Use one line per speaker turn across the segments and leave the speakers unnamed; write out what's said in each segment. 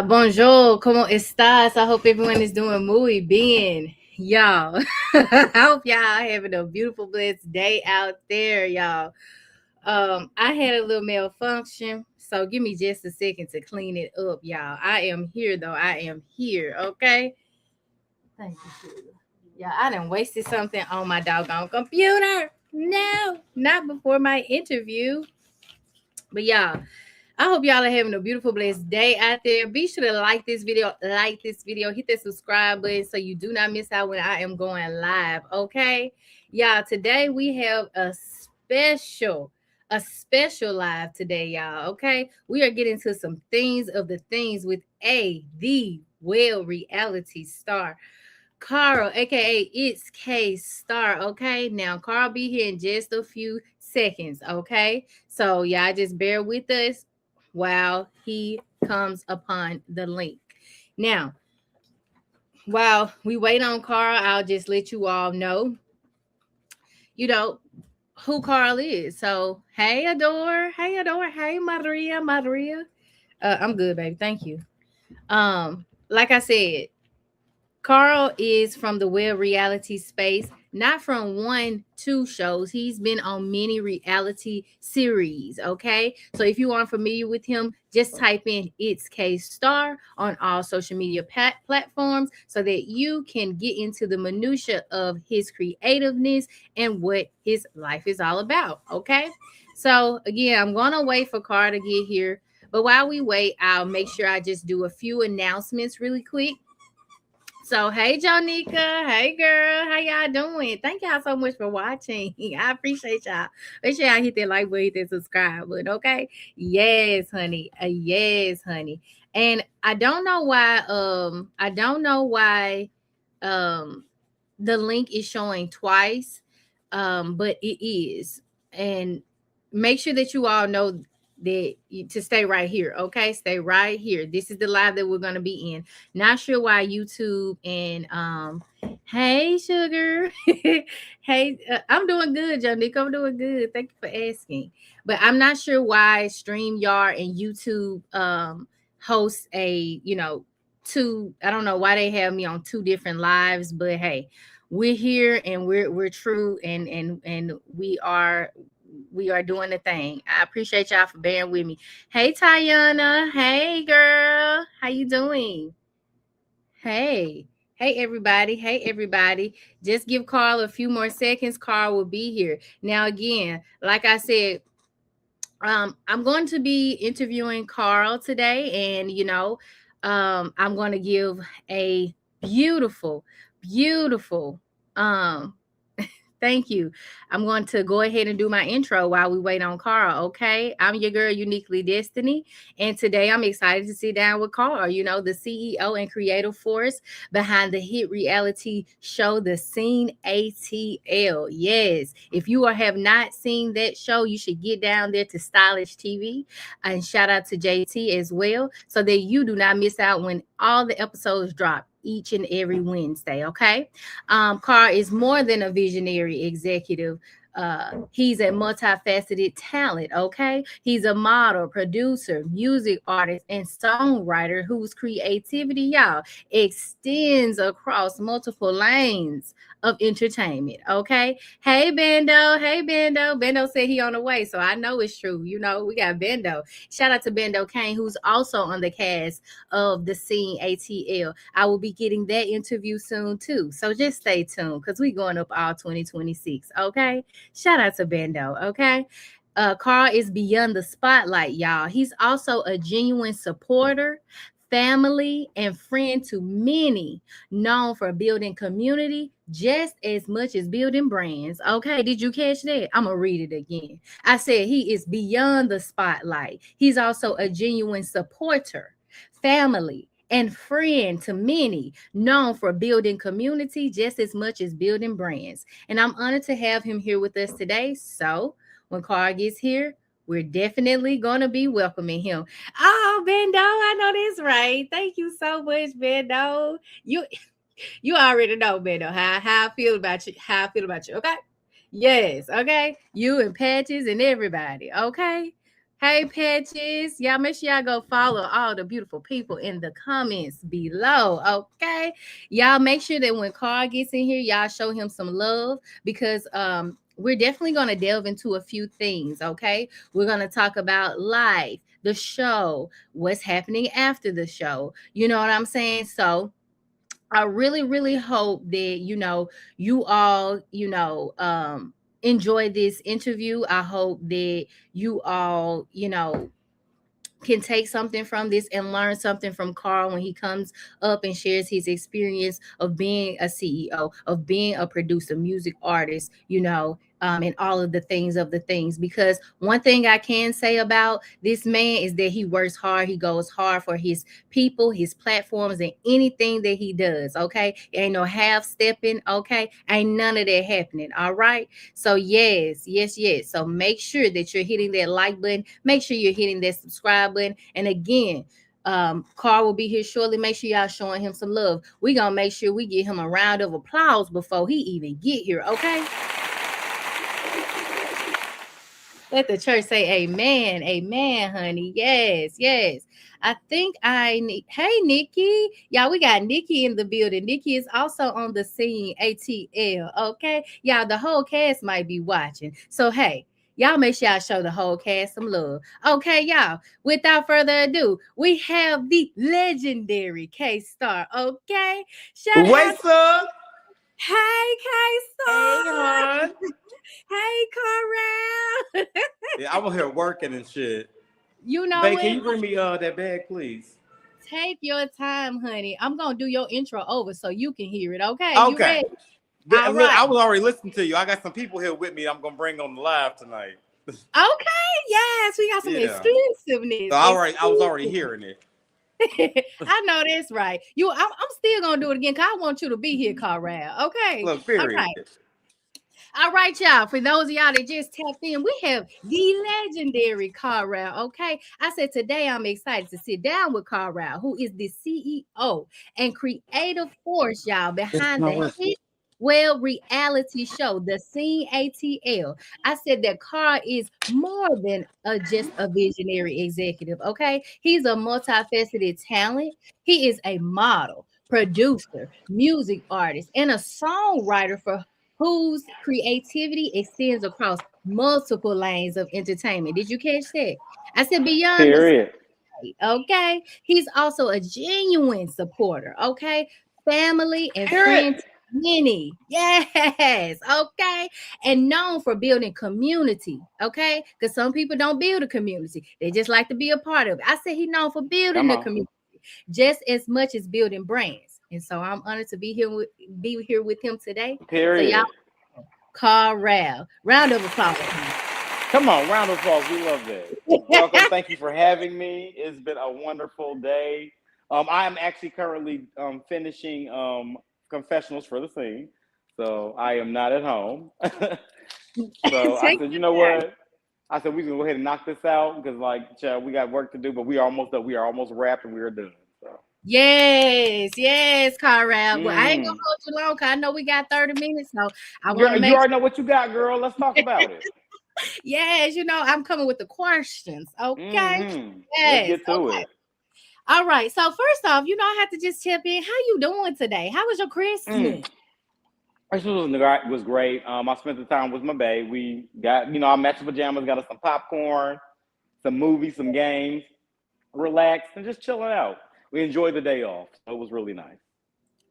Bonjour, ¿cómo estás? I hope everyone is doing muy bien. Y'all, I hope y'all having a beautiful, blessed day out there, y'all. I had a little malfunction, so give me just a second to clean it up, y'all. I am here, though. I am here, okay? Thank you, sugar. Yeah, I done wasted something on my doggone computer. No, not before my interview. But y'all, I hope y'all are having a beautiful, blessed day out there. Be sure to like this video, hit that subscribe button so you do not miss out when I am going live. Okay, y'all. Today we have a special live today, y'all. Okay, we are getting to some things of the things with the well reality star. Carl, aka It's K Star. Okay, now Carl be here in just a few seconds. Okay, so y'all just bear with us while he comes upon the link. Now, while we wait on Carl, I'll just let you all know, you know, who Carl is. So, hey, Adore. Hey, Adore. Hey, Maria. I'm good, baby. Thank you. Like I said, Carl is from the web reality space, not from one, two shows. He's been on many reality series. Okay. So if you aren't familiar with him, just type in It's K Star on all social media platforms so that you can get into the minutia of his creativeness and what his life is all about. Okay. So again, I'm going to wait for Carl to get here. But while we wait, I'll make sure I just do a few announcements really quick. So, hey, Jonika. Hey, girl. How y'all doing? Thank y'all so much for watching. I appreciate y'all. Make sure y'all hit that like button, hit that subscribe button, okay? Yes, honey. Yes, honey. And I don't know why um, the link is showing twice, but it is. And make sure that you all know to stay right here, okay? Stay right here. This is the live that we're going to be in. Not sure why YouTube and hey, sugar. Hey, I'm doing good, Jonique. I'm doing good. Thank you for asking. But I'm not sure why StreamYard and YouTube host two. I don't know why they have me on two different lives, but hey, we're here and we're true and we are doing the thing. I appreciate y'all for bearing with me. Hey, Tayana. Hey, girl. How you doing? Hey. Hey, everybody. Hey, everybody. Just give Carl a few more seconds. Carl will be here. Now, again, like I said, I'm going to be interviewing Carl today, and I'm going to give a beautiful, beautiful thank you. I'm going to go ahead and do my intro while we wait on Carl, okay? I'm your girl, Uniquely Destiny, and today I'm excited to sit down with Carl, the CEO and creative force behind the hit reality show, The Scene ATL. Yes, if you have not seen that show, you should get down there to Stylish TV, and shout out to JT as well, so that you do not miss out when all the episodes drop each and every Wednesday, okay? Carr is more than a visionary executive. He's a multifaceted talent, okay? He's a model, producer, music artist, and songwriter whose creativity, y'all, extends across multiple lanes of entertainment, okay? Hey, Bendo. Hey, Bendo. Bendo said he on the way, so I know it's true. We got Bendo. Shout out to Bendo Kane, who's also on the cast of The Scene ATL. I will be getting that interview soon too. So just stay tuned because we're going up all 2026. Okay. Shout out to Bendo. Okay. Carl is beyond the spotlight, y'all. He's also a genuine supporter, family, and friend to many, known for building community just as much as building brands. Okay, did you catch that? I'm gonna read it again. I said he is beyond the spotlight. He's also a genuine supporter, family, and friend to many, known for building community just as much as building brands. And I'm honored to have him here with us today. So when Carl gets here, we're definitely going to be welcoming him. Oh, Bendo, I know this right. Thank you so much, Bendo. You already know, Bendo, how I feel about you. How I feel about you. Okay. Yes. Okay. You and Patches and everybody. Okay. Hey, Patches. Y'all make sure y'all go follow all the beautiful people in the comments below. Okay. Y'all make sure that when Carl gets in here, y'all show him some love because we're definitely gonna delve into a few things. Okay. We're gonna talk about life, the show, what's happening after the show. You know what I'm saying? So I really, really hope that you all, enjoy this interview. I hope that you all, can take something from this and learn something from Carl when he comes up and shares his experience of being a CEO, of being a producer, music artist, and all of the things. Because one thing I can say about this man is that he works hard. He goes hard for his people, his platforms, and anything that he does. Okay. Ain't no half stepping. Okay. Ain't none of that happening. All right. So yes, yes, yes. So make sure that you're hitting that like button. Make sure you're hitting that subscribe button. And again, Carl will be here shortly. Make sure y'all showing him some love. We gonna make sure we give him a round of applause before he even get here. Okay. Let the church say amen. Amen, honey. Yes, yes. I think I need. Hey, Nikki. Y'all, we got Nikki in the building. Nikki is also on the Scene ATL. Okay. Y'all, the whole cast might be watching. So, hey, y'all make sure y'all show the whole cast some love. Okay, y'all. Without further ado, we have the legendary K Star. Okay. Shout out.
What's up?
Hey, K
Hey,
Star.
hon.
Hey, Corral.
Yeah, I'm here working and shit.
You know
Babe, can
what?
you bring me that bag, please?
Take your time, honey. I'm gonna do your intro over so you can hear it. Okay, you
Okay.
ready? All
Look,
right.
I was already listening to you. I got some people here with me. I'm gonna bring on the live tonight.
Okay. Yes, we got some
Yeah.
exclusiveness.
I was already hearing it.
I know that's right. I'm still gonna do it again because I want you to be here, Carl. Okay.
Look,
All
period.
right. All right, y'all. For those of y'all that just tapped in, we have the legendary Carl. Okay. I said today I'm excited to sit down with Carl, who is the CEO and creative force, y'all, behind the hit reality show, the Scene ATL. I said that Carl is more than just a visionary executive. Okay. He's a multifaceted talent. He is a model, producer, music artist, and a songwriter for whose creativity extends across multiple lanes of entertainment. Did you catch that? I said beyond the
Period.
stage, okay? He's also a genuine supporter, okay? Family and
Period.
friend to many. Yes, okay? And known for building community, okay? Because some people don't build a community. They just like to be a part of it. I said he's known for building
Come
the
on.
community just as much as building brands. And so I'm honored to be here with him today. So y'all,
Period.
Carl, round of applause. Honey.
Come on, round of applause. We love that. Welcome. Thank you for having me. It's been a wonderful day. I am actually currently finishing confessionals for the scene, so I am not at home. So I
Take
said, you
your
know
time.
what? I said we can go ahead and knock this out because, like, child, we got work to do, but we are almost done. We are almost wrapped and we are done. So,
Yes, yes, Carl. Well, I ain't gonna
mm.
hold you long because I know we got 30 minutes, so I want
Girl,
to
you
make
already know what you got, girl. Let's talk about it.
yes, I'm coming with the questions. Okay.
Let's
Yes.
get to
Okay.
it.
All right. So first off, I have to just tip in. How you doing today? How was your
Mm.
Christmas?
This was great. I spent the time with my babe. We got, our matching pajamas, got us some popcorn, some movies, some games, relaxed, and just chilling out. We enjoyed the day off. So it was really nice.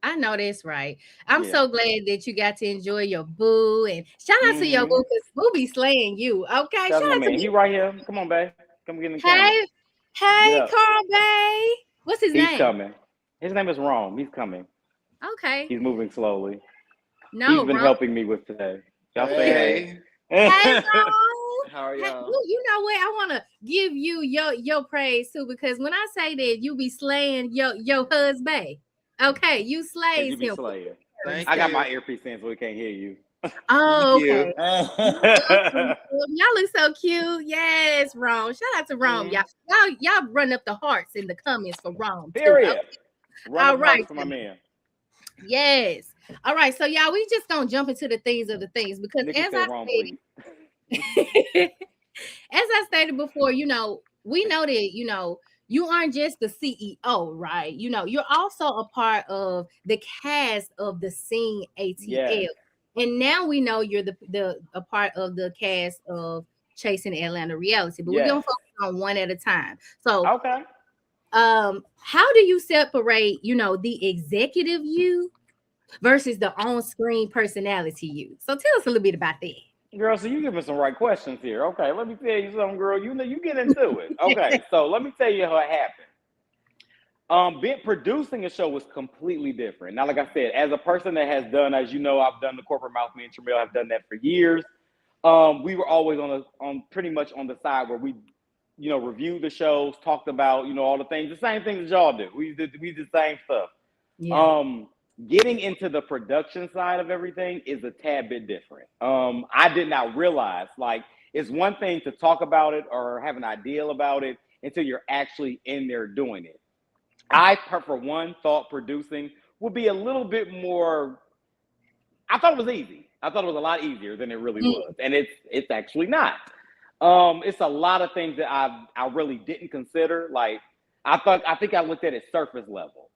I know that's right. I'm
Yeah.
so glad that you got to enjoy your boo and shout out to your
Mm-hmm.
boo because boo be slaying you. Okay.
Shout out
Shout
to my
out to
man. He
me.
right here. Come on, babe. Come get in the camera.
Hey,
Get
hey,
up.
Carl Bay. What's his
He's
name?
coming. His name is Rome. He's coming.
Okay.
He's moving slowly. He's
No,
been
wrong.
helping me with today. Y'all say
Hey,
Hey,
hey.
Ron.
how are
Hey,
y'all?
you know what? I want to give you your praise too because when I say that you be slaying your husband, okay, you
As you
slays
be
him.
slaying.
Thank
I got my
you.
earpiece in so he can't hear you.
Thank
Oh,
you.
okay. Y'all look so good. Y'all look so cute. Yes, Rome. Shout out to Rome,
Mm,
y'all run up the hearts in the comments for Rome too. Okay.
period. Run
All
up
right.
hearts for my man.
Yes. All right. So y'all, we just gonna jump into the things of the things because
Nikki
as
said wrong, please.
I stated, As I stated before, we know that, you aren't just the CEO, right? You're also a part of the cast of the Scene
Yes.
ATL. And now we know you're the a part of the cast of Chasing Atlanta Reality, but we're gonna
Yes.
focus on one at a time. So,
Okay.
how do you separate, the executive you versus the on-screen personality you? So tell us a little bit about
Girl, so you give me some right questions here. Okay, let me tell you something, girl. You know, you get into it. Okay, so let me tell you how it happened. Being producing a show was completely different. Now, like I said, as a person that has done, as you know, I've done the corporate mouth. Me and Tramil have done that for years. We were always on pretty much on the side where we, reviewed the shows, talked about, all the things, the same things that y'all do. We did the same stuff.
Yeah.
Um, Getting into the production side of everything is a tad bit different. I did not realize, like, it's one thing to talk about it or have an ideal about it until you're actually in there doing it. I, for one, thought producing would be a little bit more. I thought it was easy. I thought it was a lot easier than it really
Mm,
was, and it's actually not. It's a lot of things that I really didn't consider. Like I think I looked at it surface level,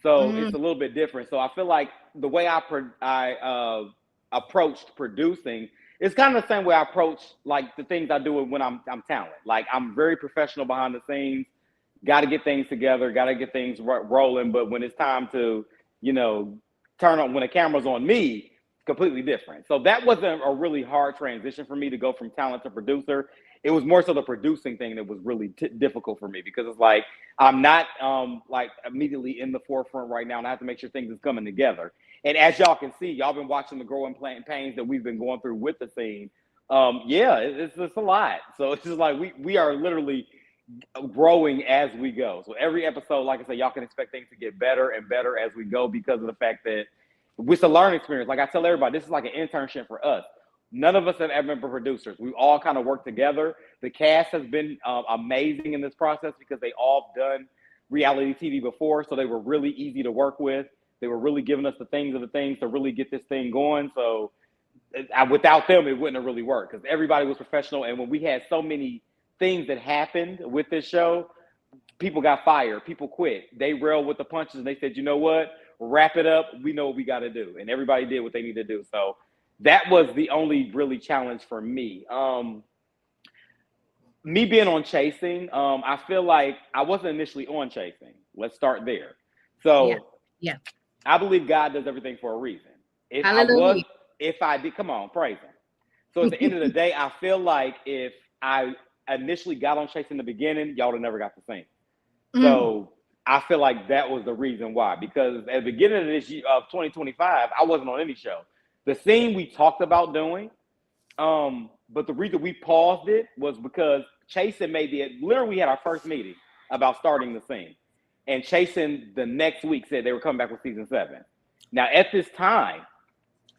so
mm,
it's a little bit different. So I feel like the way I approached producing is kind of the same way I approach like the things I do when I'm talent. Like I'm very professional behind the scenes. Got to get things together. Got to get things rolling. But when it's time to, you know, turn on when the camera's on me, completely different. So that wasn't a really hard transition for me to go from talent to producer. It was more so the producing thing that was really difficult for me because it's like I'm not like immediately in the forefront right now, and I have to make sure things is coming together. And as y'all can see, y'all been watching the growing pains that we've been going through with the scene. Yeah, it's a lot. So it's just like we are literally growing as we go. So every episode, like I said, y'all can expect things to get better and better as we go because of the fact that it's a learning experience. Like I tell everybody, this is like an internship for us. None of us have ever been producers. We all kind of work together. The cast has been amazing in this process because they all done reality TV before, so they were really easy to work with. They were really giving us the things to really get this thing going. So without them, it wouldn't have really worked because everybody was professional. And when we had so many things that happened with this show, people got fired, people quit. They railed with the punches and they said, you know what? Wrap it up. We know what we got to do. And everybody did what they needed to do. So that was the only really challenge for me. Me being on Chasing, I feel like I wasn't initially on Chasing. Let's start there.
yeah.
So
Yeah.
I believe God does everything for a reason. If I was,
Hallelujah.
if I did, come on, praise Him. So at the end of the day, I feel like if I initially got on Chase in the beginning, y'all would have never got the same.
Mm,
So I feel like that was the reason why. Because at the beginning of this year of 2025, I wasn't on any show. The scene we talked about doing, but the reason we paused it was because Chasen made literally we had our first meeting about starting the scene. And Chasen the next week said they were coming back with season 7. Now at this time,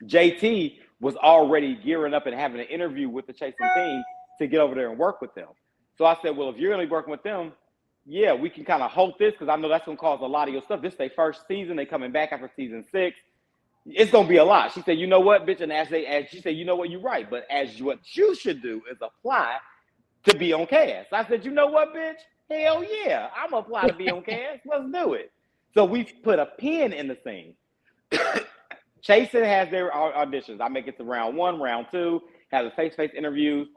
JT was already gearing up and having an interview with the Chasing team to get over there and work with them. So I said, well, if you're going to be working with them, yeah, we can kind of hold this because I know that's going to cause a lot of your stuff. This is their first season. They coming back after season 6. It's going to be a lot. She said, you know what, bitch? And as she said, you know what, you're right. But as what you should do is apply to be on cast. I said, you know what, bitch? Hell yeah. I'm going to apply to be on cast. Let's do it. So we put a pin in the scene. Chasen has their auditions. I make it to round 1, round 2, have the face-to-face interviews.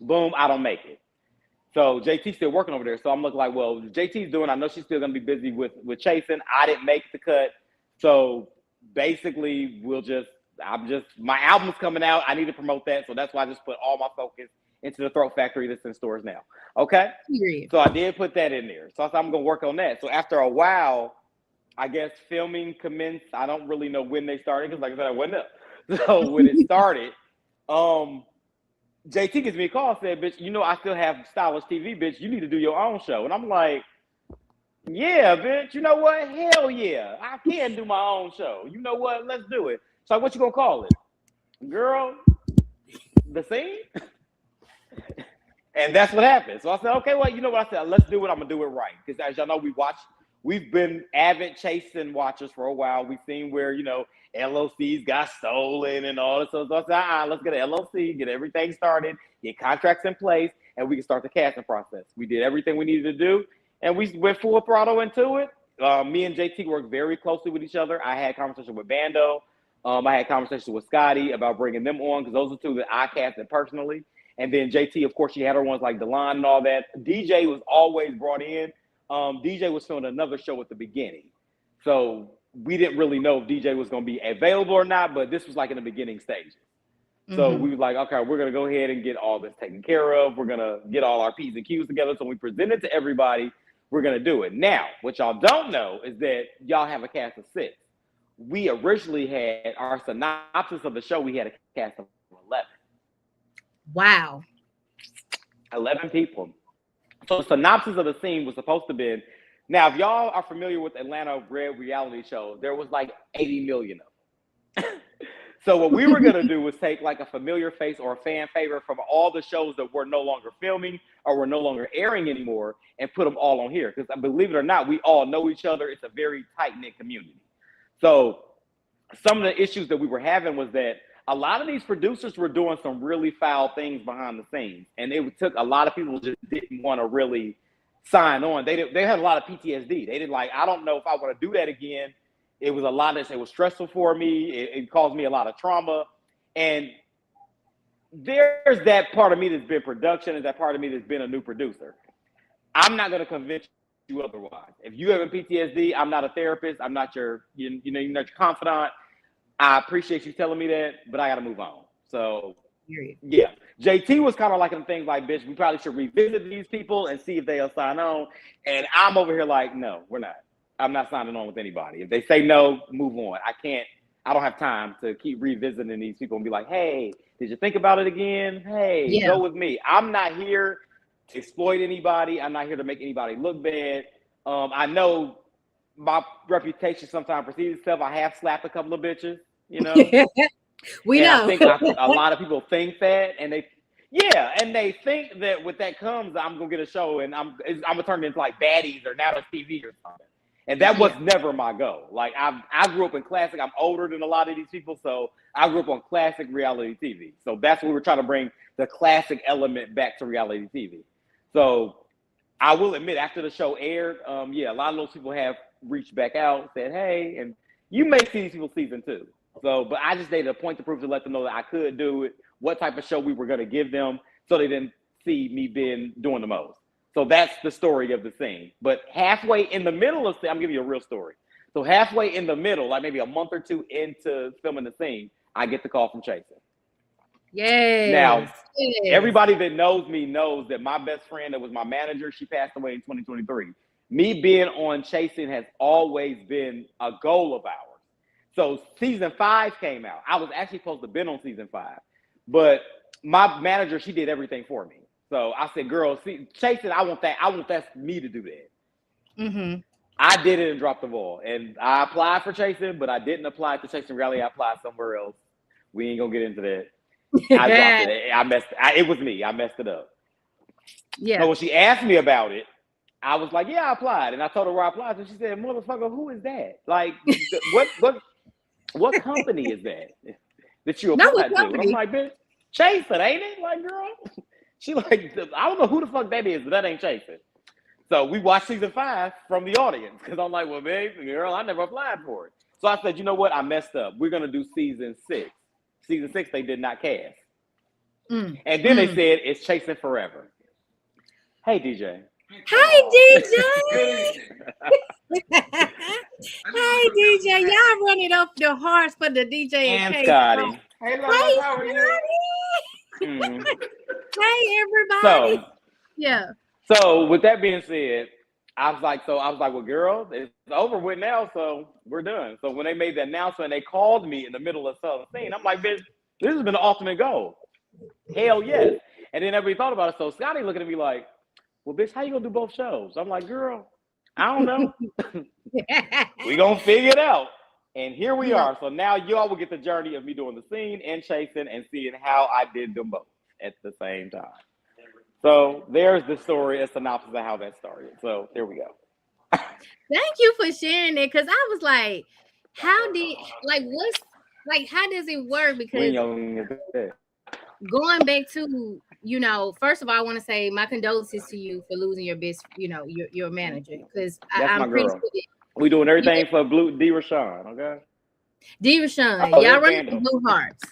Boom, I don't make it. So JT's still working over there. So I'm looking like, well, JT's doing, I know she's still going to be busy with Chasen. I didn't make the cut. So basically, my album's coming out. I need to promote that. So that's why I just put all my focus into the Throat Factory that's in stores now. Okay?
period.
So I did put that in there. So I said, I'm going to work on that. So after a while, I guess filming commenced. I don't really know when they started because, like I said, I wasn't up. So when it started, JT gives me a call, said, "Bitch, you know I still have Stylish TV, bitch. You need to do your own show." And I'm like, "Yeah, bitch. You know what? Hell yeah, I can do my own show. You know what? Let's do it." So what you gonna call it, girl? The Scene? And that's what happened. So I said, okay, well, you know what? I said, let's do it. I'm gonna do it right because as y'all know, we we've been avid chasing watchers for a while. We've seen where, LLCs got stolen and all this. So let's get an LLC, get everything started, get contracts in place, and we can start the casting process. We did everything we needed to do, and we went full throttle into it. Me and JT worked very closely with each other. I had conversation with Bando. I had conversations with Scotty about bringing them on because those are two that I casted personally. And then JT, of course, she had her ones like Delon and all that. DJ was always brought in. DJ was filming another show at the beginning. So we didn't really know if DJ was going to be available or not, but this was like in the beginning stages. So we were like, okay, we're going to go ahead and get all this taken care of. We're going to get all our P's and Q's together. So we present it to everybody. We're going to do it. Now, what y'all don't know is that y'all have a cast of 6. We originally had our synopsis of the show. We had a cast of 11.
Wow.
11 people. So the synopsis of the scene was supposed to be, now if y'all are familiar with Atlanta bred reality shows, there was like 80 million of them. So what we were going to do was take like a familiar face or a fan favorite from all the shows that we're no longer filming or we're no longer airing anymore and put them all on here. Because believe it or not, we all know each other. It's a very tight-knit community. So some of the issues that we were having was that a lot of these producers were doing some really foul things behind the scenes. And it took a lot of people just didn't want to really sign on. They had a lot of PTSD. They didn't like, I don't know if I want to do that again. It was a lot of, it was stressful for me. It caused me a lot of trauma. And there's that part of me that's been production and that part of me that's been a new producer. I'm not going to convince you otherwise. If you have a PTSD, I'm not a therapist. I'm not you're not your confidant. I appreciate you telling me that, but I got to move on. So, yeah. JT was kind of like things like, bitch, we probably should revisit these people and see if they'll sign on. And I'm over here like, no, we're not. I'm not signing on with anybody. If they say no, move on. I don't have time to keep revisiting these people and be like, hey, did you think about it again? Hey, go with me. I'm not here to exploit anybody. I'm not here to make anybody look bad. I know my reputation sometimes precedes itself. I have slapped a couple of bitches,
We know.
I think a lot of people think that, and they think that with that comes, I'm gonna get a show and I'm gonna turn it into like baddies or now it's TV or something. And that was never my goal. Like I grew up in classic. I'm older than a lot of these people, so I grew up on classic reality TV. So that's what we were trying to bring the classic element back to reality TV. So I will admit, after the show aired, a lot of those people have reached back out and said, hey, and you may see these people season 2. So, but I just needed a point to prove to let them know that I could do it, what type of show we were going to give them so they didn't see me doing the most. So that's the story of the scene. But halfway in the middle of, I'm giving you a real story. So halfway in the middle, like maybe a month or 2 into filming the scene, I get the call from Chasen.
Yes.
Now, everybody that knows me knows that my best friend that was my manager, she passed away in 2023. Me being on Chasing has always been a goal of ours. So season 5 came out. I was actually supposed to have been on season 5, but my manager, she did everything for me. So I said, girl, see, Chasing, I want that me to do that. I did it and dropped the ball. And I applied for Chasing, but I didn't apply to Chasing Rally. I applied somewhere else. We ain't gonna get into that. I dropped it. It was me. I messed it up. Yeah. So when she asked me about it, I was like, yeah, I applied. And I told her where I applied. And she said, motherfucker, who is that? Like, what company is that you applied to? And I'm like, bitch, Chaser, ain't it? Like, girl. She like, I don't know who the fuck that is, but that ain't Chaser. So we watched season 5 from the audience. Because I'm like, well, babe, girl, I never applied for it. So I said, you know what? I messed up. We're going to do season 6. Season 6, they did not cast. And then they said, it's Chasing Forever. Hey, DJ.
Hi, DJ. Hi, DJ. Y'all running up the hearts for the DJ
and Scotty.
Hey, Lola, how are you?
Hey, everybody.
So with that being said, I was like, well, girl, it's over with now, so we're done. So when they made the announcement, they called me in the middle of the scene. I'm like, bitch, this has been the ultimate goal. Hell yes. And then everybody thought about it. So Scotty looking at me like, well, bitch, how you gonna do both shows? I'm like, girl, I don't know. We gonna figure it out. And here we are. So now y'all will get the journey of me doing the scene and Chasing and seeing how I did them both at the same time. So there's the story, a synopsis of how that started. So there we go.
Thank you for sharing it because I was like, how did like what's like how does it work?
We
Because
ain't yelling at that.
going back to, first of all, I want to say my condolences to you for losing your best, your manager. Because
That's my
I'm pretty
girl.
sure that
We doing
yeah,
everything for Blue D. Rashawn, okay?
D. Rashawn,
Oh,
y'all
there's
run up the
Vandal.
blue hearts.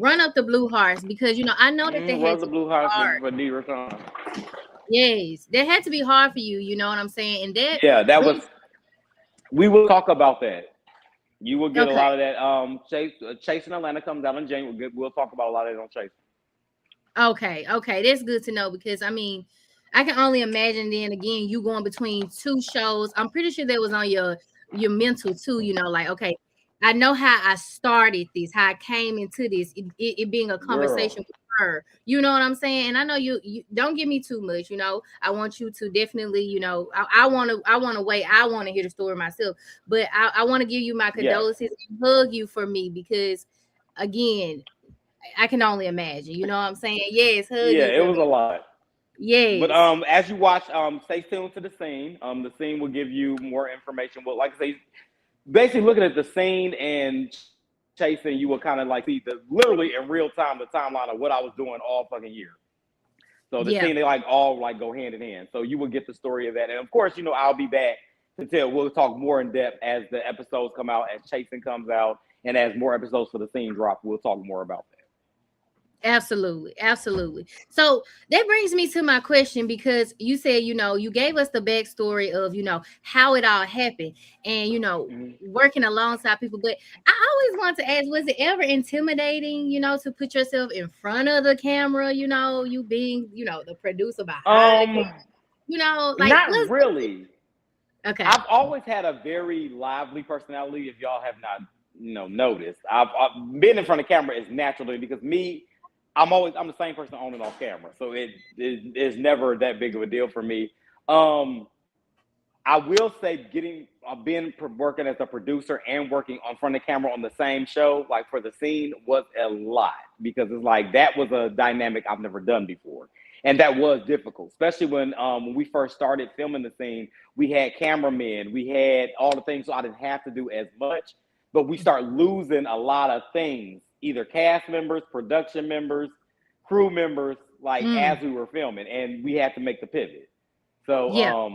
Run up the blue hearts because I know that they had
Run
to
the
be
Blue House
hard.
for D. Rashawn.
Yes, that had to be hard for you, you know what I'm saying? And that
Yeah, that was.
brings
We will talk about that. You will get a
okay.
lot of that. Chase in Atlanta comes out in January. We'll talk about a lot of it on Chase.
Okay, okay, that's good to know because I can only imagine then again you going between two shows. I'm pretty sure that was on your mental too. Like okay, I know how I started this, how I came into this, it being a
Girl.
conversation with her. You know what I'm saying? And I know you don't give me too much. I want you to definitely. I want to wait. I want to hear the story myself, but I want to give you my
Yes.
condolences and hug you for me because again I can only imagine. You know what I'm saying? Yes, hug
Yeah,
you
it
for
was a
me.
lot. But
Yes.
as you watch, stay tuned to the scene. The scene will give you more information. Well, like I say, basically looking at the scene and chasing, you will kind of like see the literally in real time the timeline of what I was doing all fucking year. So the
Yeah.
scene they like all like go hand in hand. So you will get the story of that, and of course, I'll be back to tell. We'll talk more in depth as the episodes come out, as Chasing comes out, and as more episodes for the scene drop. We'll talk more about that.
Absolutely. Absolutely. So that brings me to my question because you said, you gave us the backstory of, how it all happened and,
Mm-hmm.
working alongside people. But I always want to ask, was it ever intimidating, to put yourself in front of the camera, you being, the producer behind the
Um,
camera, like,
Not really.
okay.
I've always had a very lively personality. If y'all have not, noticed, I've been in front of camera is naturally because me, I'm the same person on and off camera, so it is never that big of a deal for me. Um, I will say, being working as a producer and working on front of camera on the same show, like for the scene, was a lot because it's like that was a dynamic I've never done before, and that was difficult, especially when we first started filming the scene. We had cameramen, we had all the things, so I didn't have to do as much. But we start losing a lot of things, either cast members, production members, crew members, like
Mm,
as we were filming, and we had to make the pivot. So
yeah.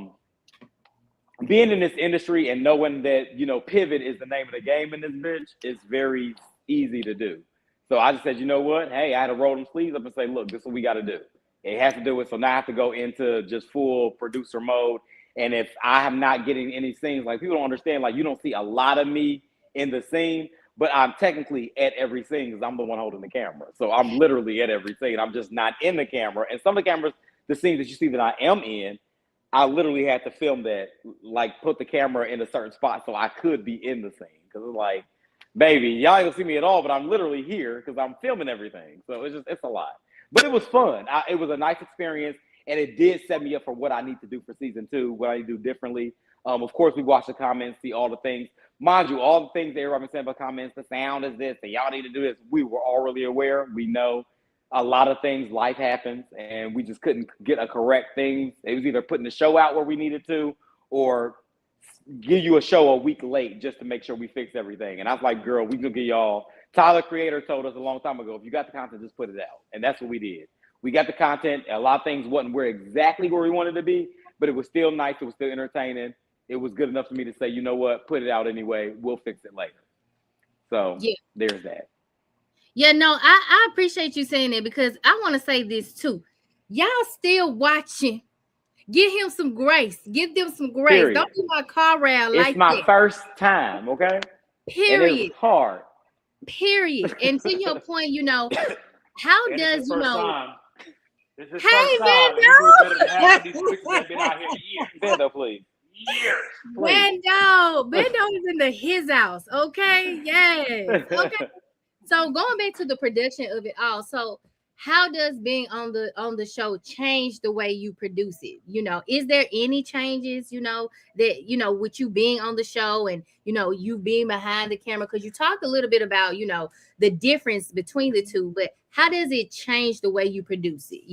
being in this industry and knowing that pivot is the name of the game in this bitch is very easy to do. So I just said, you know what, hey, I had to roll them sleeves up and say, look, this is what we got to do. It has to do it. So now I have to go into just full producer mode. And if I am not getting any scenes, like people don't understand, like you don't see a lot of me in the scene, but I'm technically at every scene because I'm the one holding the camera. So I'm literally at every scene. I'm just not in the camera. And some of the cameras, the scenes that you see that I am in, I literally had to film that, like put the camera in a certain spot so I could be in the scene. Because it's like, baby, y'all ain't gonna see me at all, but I'm literally here because I'm filming everything. So it's a lot. But it was fun. It was a nice experience, and it did set me up for what I need to do for season 2, what I need to do differently. Of course, we watch the comments, see all the things. Mind you, all the things everybody been saying about comments, the sound is this, and y'all need to do this. We were already aware. We know a lot of things, life happens, and we just couldn't get a correct thing. It was either putting the show out where we needed to, or give you a show a week late just to make sure we fix everything. And I was like, girl, we gonna get y'all. Tyler Creator told us a long time ago, if you got the content, just put it out. And that's what we did. We got the content. A lot of things wasn't where exactly where we wanted to be, but it was still nice. It was still entertaining. It was good enough for me to say, you know what, put it out anyway. We'll fix it later. So
Yeah.
there's that.
Yeah, no, I appreciate you saying that because I want to say this too. Y'all still watching. Give him some grace. Give them some grace. Don't
Period.
do my car around
It's
like
my
that.
first time, okay? And it was
Period.
hard.
Period. And to your point, how
And it's
does
his first time. It's his first
hey
time, and he do it better than half of these
Bendo.
producers that have been out here years. Bendo, please. Years, please.
Bendo is in his house. Okay. Yes. Okay. So going back to the production of it all, so how does being on the show change the way you produce it? Is there any changes, that with you being on the show and you being behind the camera? Because you talked a little bit about, the difference between the two, but how does it change the way you produce it?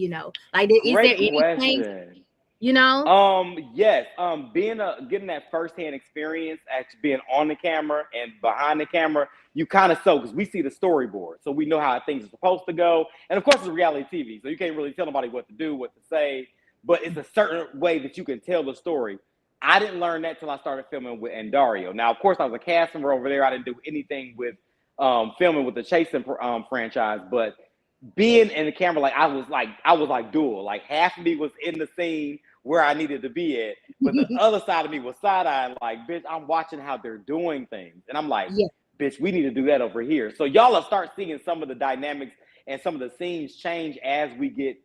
Like is there
Great
any change?
question.
You know?
Yes. Getting that firsthand experience, actually being on the camera and behind the camera, you kind of because we see the storyboard, so we know how things are supposed to go. And of course, it's reality TV, so you can't really tell nobody what to do, what to say, but it's a certain way that you can tell the story. I didn't learn that till I started filming with Dario. Now, of course, I was a cast member over there. I didn't do anything with filming with the Chasing franchise, but being in the camera, I was like dual. Like half of me was in the scene where I needed to be at, but the other side of me was side eyeing, like, bitch, I'm watching how they're doing things. And I'm like,
Yeah.
bitch, we need to do that over here. So y'all will start seeing some of the dynamics and some of the scenes change as we get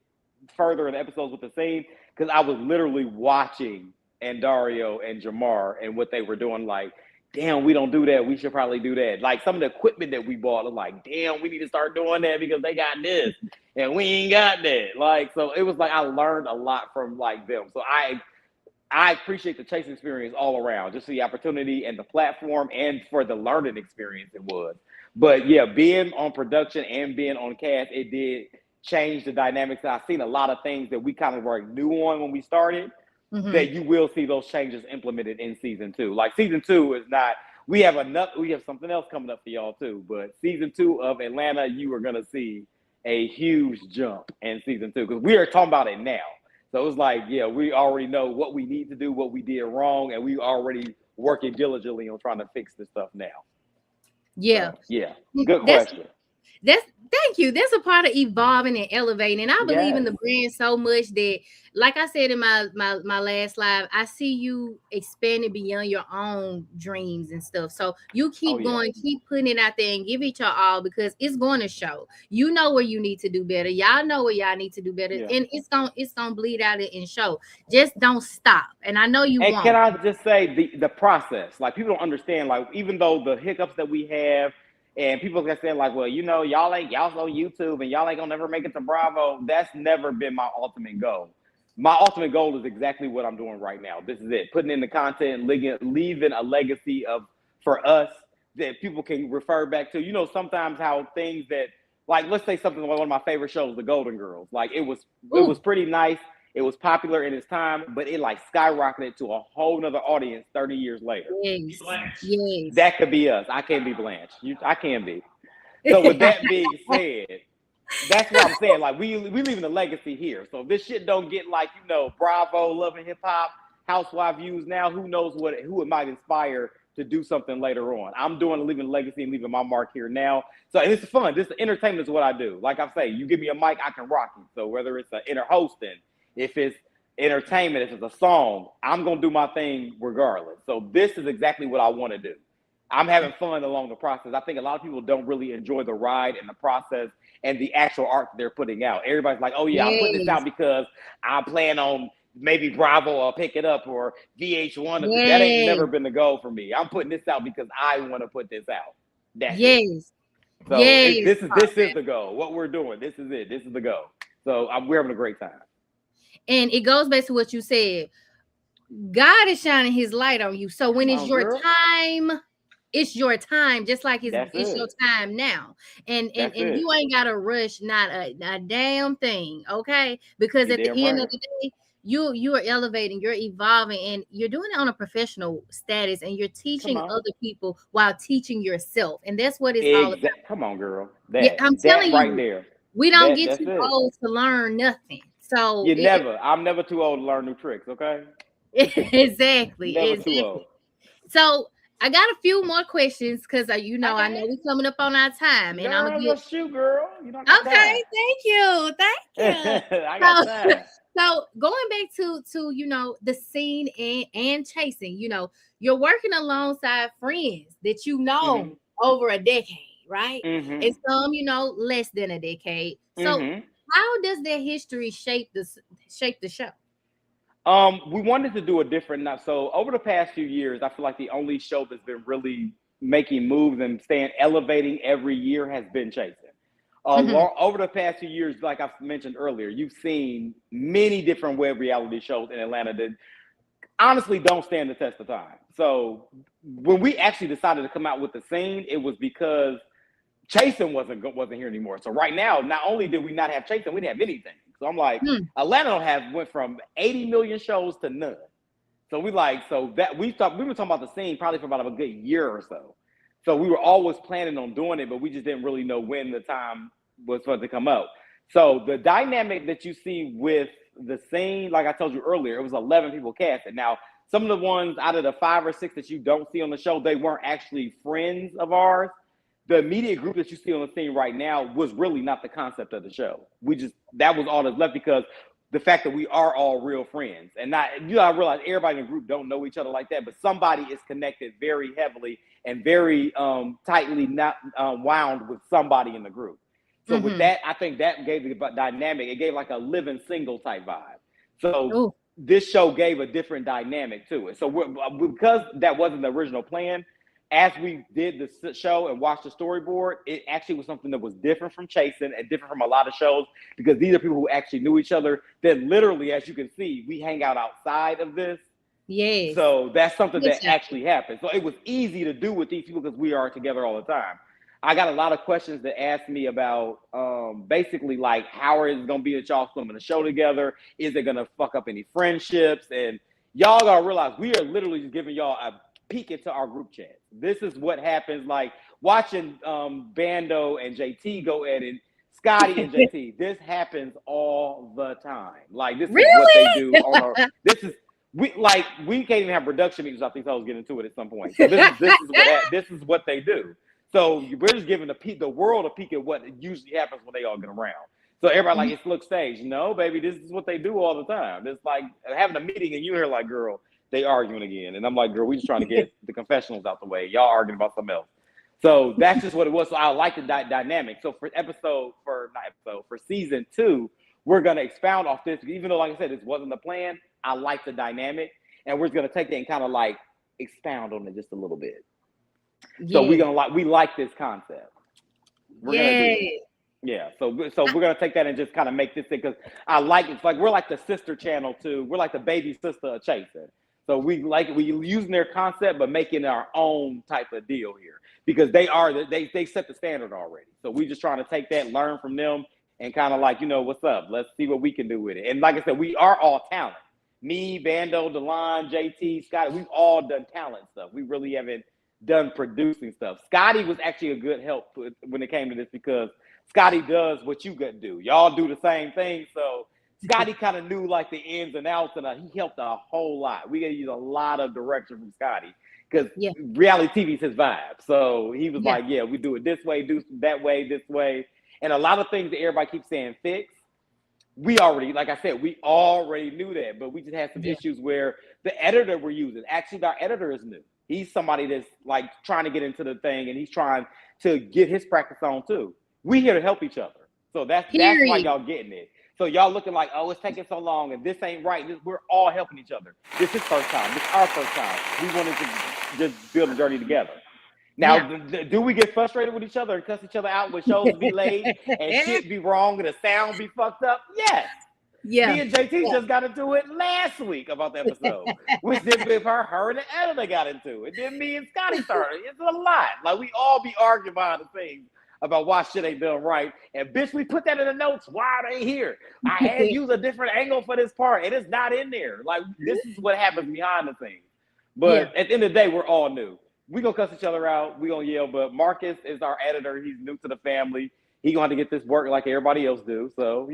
further in the episodes with the scene. Cause I was literally watching Dario and Jamar and what they were doing, like, damn, we don't do that. We should probably do that. Like some of the equipment that we bought, I'm like, damn, we need to start doing that because they got this and we ain't got that. Like, so it was like I learned a lot from like them. So I appreciate the chase experience all around, just the opportunity and the platform and for the learning experience it was. But yeah, being on production and being on cast, it did change the dynamics. I've seen a lot of things that we kind of were new on when we started that you will see those changes implemented in season 2. Like season 2 is not, we have something else coming up for y'all too, but season 2 of Atlanta, you are going to see a huge jump in season 2 because we are talking about it now. So it's like, yeah, we already know what we need to do, what we did wrong, and we already working diligently on trying to fix this stuff now.
Yeah.
So, yeah. Good question.
Thank you. That's a part of evolving and elevating. And I believe in the brand so much that, like I said in my last live, I see you expanding beyond your own dreams and stuff. So you keep going, keep putting it out there and give it your all because it's going to show. You know where you need to do better. Y'all know where y'all need to do better. Yeah. And it's gonna bleed out and show. Just don't stop. And I know you won't.
Can I just say the process? Like people don't understand, like even though the hiccups that we have, and people can say like, well, you know, y'all on YouTube and y'all ain't gonna never make it to Bravo. That's never been my ultimate goal. My ultimate goal is exactly what I'm doing right now. This is it. Putting in the content, leaving a legacy for us that people can refer back to. You know, sometimes how things that, like, let's say something like one of my favorite shows, The Golden Girls. Like it was pretty nice. It was popular in its time, but it like skyrocketed to a whole nother audience 30 years later.
Yes. Yes.
That could be us. I can't be Blanche. I can be. So with that being said, that's what I'm saying. Like we leaving a legacy here. So if this shit don't get like, you know, Bravo, Love and Hip Hop, Housewife views now, who knows who it might inspire to do something later on. I'm leaving a legacy and leaving my mark here now. So and it's fun. This entertainment is what I do. Like I say, you give me a mic, I can rock it. So whether it's inner hosting, if it's entertainment, if it's a song, I'm going to do my thing regardless. So this is exactly what I want to do. I'm having fun along the process. I think a lot of people don't really enjoy the ride and the process and the actual art they're putting out. Everybody's like, oh yeah, I'm putting this out because I plan on maybe Bravo or pick it up or VH1. That ain't never been the goal for me. I'm putting this out because I want to put this out. That's it. So this is the goal. What we're doing, this is it. This is the goal. So we're having a great time.
And it goes back to what you said. God is shining his light on you. So when it's your time, it's your time, just like it's your time now. And you ain't got to rush not a damn thing, okay? Because at the end of the day, you are elevating, you're evolving, and you're doing it on a professional status, and you're teaching other people while teaching yourself. And that's what it's all about.
Come on, girl.
I'm telling you,
right there.
We don't get too old to learn nothing. So
I'm never too old to learn new tricks, okay?
Exactly.
Never too old.
So I got a few more questions because I know we're coming up on our time, and I'm gonna
shoot, girl. You know,
okay, thank you.
I got time.
So going back to you know the scene and chasing, you know, you're working alongside friends that you know over a decade, right? And some, you know, less than a decade. So how does their history shape the show?
We wanted to do a different. So over the past few years, I feel like the only show that's been really making moves and elevating every year has been Chasing. Over the past few years, like I mentioned earlier, you've seen many different web reality shows in Atlanta that honestly don't stand the test of time. So when we actually decided to come out with the Scene, it was because Chasing wasn't here anymore. So right now, not only did we not have Chasing, we didn't have anything. So I'm like,
Hmm.
Atlanta went from 80 million shows to none. So we've been talking about the scene probably for about a good year or so. So we were always planning on doing it, but we just didn't really know when the time was supposed to come up. So the dynamic that you see with the scene, like I told you earlier, it was 11 people casted. Now, some of the ones out of the 5 or 6 that you don't see on the show, they weren't actually friends of ours. The immediate group that you see on the scene right now was really not the concept of the show. That was all that's left because the fact that we are all real friends and not, I realize everybody in the group don't know each other like that, but somebody is connected very heavily and very tightly not wound with somebody in the group. So with that, I think that gave the dynamic. It gave like a living single type vibe. So
Oh.
this show gave a different dynamic to it. So because that wasn't the original plan, as we did the show and watched the storyboard, it actually was something that was different from Chasing and different from a lot of shows because these are people who actually knew each other. That literally, as you can see, we hang out outside of this.
Yes.
So that's something that actually happened. So it was easy to do with these people because we are together all the time. I got a lot of questions that asked me about basically like how is it going to be that y'all filming the show together? Is it going to fuck up any friendships? And y'all got to realize we are literally just giving y'all a peek into our group chat. This is what happens like watching Bando and JT go at it. Scotty and JT, this happens all the time. Like this is what they do on our, we can't even have production meetings. I think I was getting into it at some point. So this is what they do. So we're just giving the world a peek at what usually happens when they all get around. So everybody like, it's look staged. No, baby, this is what they do all the time. It's like having a meeting and you hear like, girl, they arguing again. And I'm like, girl, we just trying to get the confessionals out the way. Y'all arguing about something else. So that's just what it was. So I like the dynamic. So for season 2, we're going to expound off this. Even though, like I said, this wasn't the plan, I like the dynamic. And we're going to take that and kind of like expound on it just a little bit. So we like this concept. We're gonna do it. Yeah. So we're gonna take that and just kind of make this thing because I like it's like we're like the sister channel too. We're like the baby sister of Chasing. So we using their concept but making our own type of deal here because they set the standard already. So we just trying to take that, learn from them, and kind of like what's up. Let's see what we can do with it. And like I said, we are all talent. Me, Bando, Delon, JT, Scott. We've all done talent stuff. We really haven't done producing stuff. Scotty was actually a good help when it came to this because Scotty does what you got to do. Y'all do the same thing. So Scotty kind of knew like the ins and outs and he helped a whole lot. We got to use a lot of direction from Scotty because reality TV is his vibe. So he was like, yeah, we do it this way, do that way, this way. And a lot of things that everybody keeps saying fix, we already, like I said, we already knew that, but we just had some issues where the editor we're using, actually our editor is new. He's somebody that's like trying to get into the thing and he's trying to get his practice on too. We here to help each other. So that's why y'all getting it. So y'all looking like, oh, it's taking so long and this ain't right. We're all helping each other. This is first time. This is our first time. We wanted to just build a journey together. Now, do we get frustrated with each other and cuss each other out when shows be late and shit be wrong and the sound be fucked up? Yes. Yeah. Me and JT just got into it last week about the episode, which then her and the editor got into it. Then me and Scotty started. It's a lot. Like we all be arguing behind the scenes about why shit ain't done right. And bitch, we put that in the notes. Why it ain't here? I had used a different angle for this part, and it's not in there. Like this is what happens behind the scenes. But at the end of the day, we're all new. We gonna cuss each other out. We gonna yell. But Marcus is our editor. He's new to the family. He gonna have to get this work like everybody else do. So,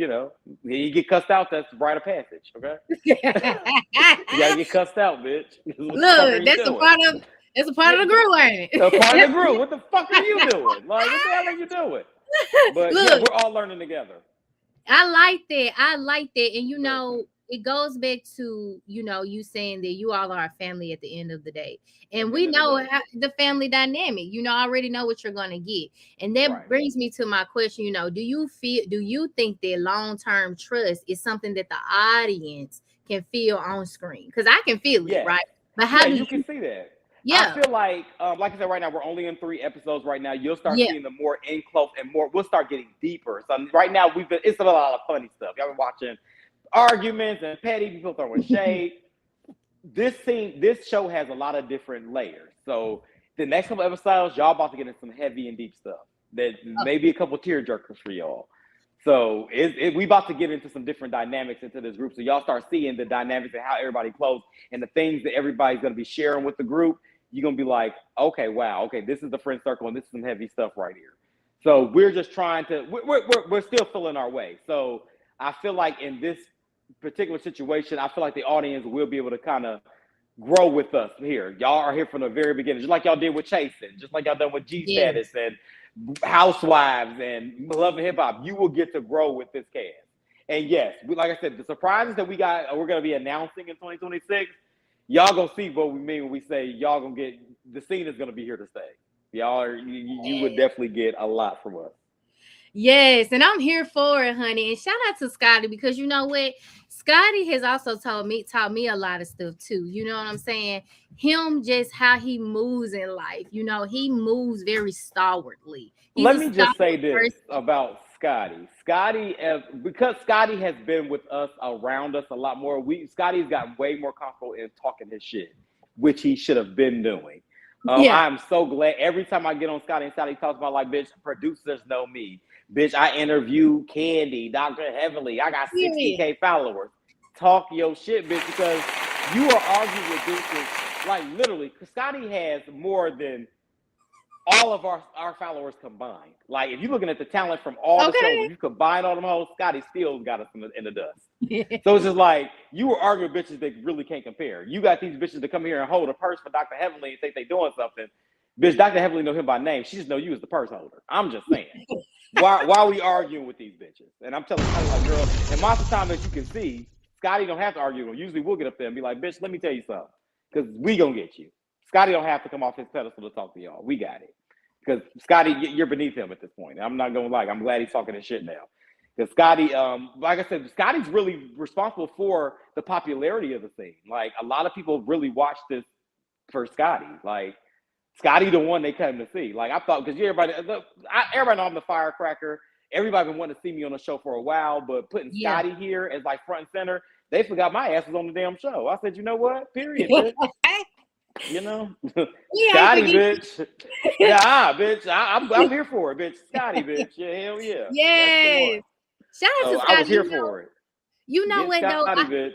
he get cussed out, that's rite of passage, okay? You gotta get cussed out, bitch.
Look, that's a part of the groove, ain't it?
A part of the groove. What the fuck are you doing? Like, what the hell are you doing? But look, we're all learning together.
I like that. And it goes back to, you saying that you all are a family at the end of the day. And we know the family dynamic, already know what you're going to get. And that brings me to my question, do you think that long-term trust is something that the audience can feel on screen? Because I can feel it, right? But how do
you can see that?
Yeah.
I feel like I said, right now, we're only in 3 episodes right now. You'll start seeing the more in close and more, we'll start getting deeper. So right now it's a lot of funny stuff. Y'all been watching arguments and petty people throwing shade. This show has a lot of different layers. So the next couple episodes, y'all about to get into some heavy and deep stuff. That maybe a couple tear jerkers for y'all. So we about to get into some different dynamics into this group. So y'all start seeing the dynamics and how everybody close and the things that everybody's going to be sharing with the group. You're going to be like, okay, wow, okay, this is the friend circle and this is some heavy stuff right here. So we're just trying to, we're still feeling our way. So I feel like in this particular situation, I feel like the audience will be able to kind of grow with us here. Y'all are here from the very beginning, just like y'all did with Chasen, just like y'all done with G Status
Yes.
and Housewives and Love and Hip Hop. You will get to grow with this cast. And yes, like I said, the surprises that we're going to be announcing in 2026, y'all gonna see what we mean when we say y'all gonna get, the scene is gonna be here to stay. Y'all are, you would definitely get a lot from us.
Yes, and I'm here for it, honey. And shout out to Scotty, because you know what? Scotty has also taught me a lot of stuff too. You know what I'm saying? Him, just how he moves in life. You know, he moves very stalwartly. He's
Let
a
me just say
stalwart
this
person.
about Scotty. Scotty, because Scotty has been with us, around us a lot more. Scotty's gotten way more comfortable in talking his shit, which he should have been doing.
Yeah.
I'm so glad every time I get on Scotty and Scotty talks about, like, bitch, producers know me. Bitch, I interview Candy, Dr. Heavenly. I got
Period.
60K followers. Talk your shit, bitch, because you are arguing with bitches. Like, literally, Scotty has more than all of our followers combined. Like, if you're looking at the talent from all the shows, if you combine all them hoes, Scotty still got us in the dust.
Okay.
So it's just like, you were arguing with bitches that really can't compare. You got these bitches that come here and hold a purse for Dr. Heavenly and think they doing something. Bitch, Dr. Heavenly know him by name. She just know you as the purse holder. I'm just saying. Why are we arguing with these bitches? And I'm telling Scotty, like, girl, and most of the time, as you can see, Scotty don't have to argue with them. Usually we'll get up there and be like, bitch, let me tell you something. Because we gonna get you. Scotty don't have to come off his pedestal to talk to y'all. We got it. Because Scotty, you're beneath him at this point. I'm not gonna lie. I'm glad he's talking his shit now. Because Scotty, like I said, Scotty's really responsible for the popularity of the thing. Like, a lot of people really watch this for Scotty. Like, Scotty, the one they came to see. Like, I thought, because everybody know I'm the firecracker. Everybody been wanting to see me on the show for a while, but putting
Yeah.
Scotty here as like front and center, they forgot my ass was on the damn show. I said, you know what? Period, bitch. You know,
We ain't
Scotty,
forget.
bitch. Yeah, bitch. I'm here for it, bitch. Scotty, bitch. Yeah, hell yeah. That's the one.
Yes. Shout out
So
to
I was
Scotty.
here for it.
You know
Get
what though?
Scotty, bitch.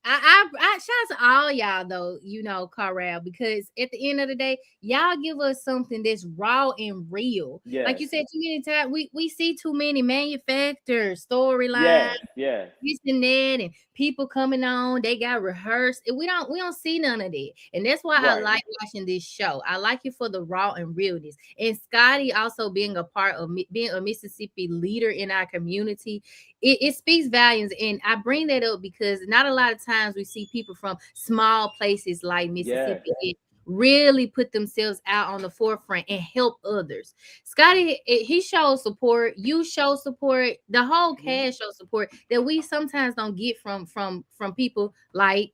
I shout out to all y'all though, you know, Carral, because at the end of the day, y'all give us something that's raw and real. Like
Yes.
you said too many times, we see too many manufactured storylines,
Yes. Yes.
this and that, and people coming on, they got rehearsed. And we don't see none of that. And that's why I
Right.
like watching this show. I like it for the raw and realness. And Scotty also being a part of being a Mississippi leader in our community, it speaks volumes. And I bring that up because not a lot of times we see people from small places like
Yes.
Mississippi really put themselves out on the forefront and help others. Scotty, he shows support. You show support. The whole
Mm-hmm.
cast shows support that we sometimes don't get from people like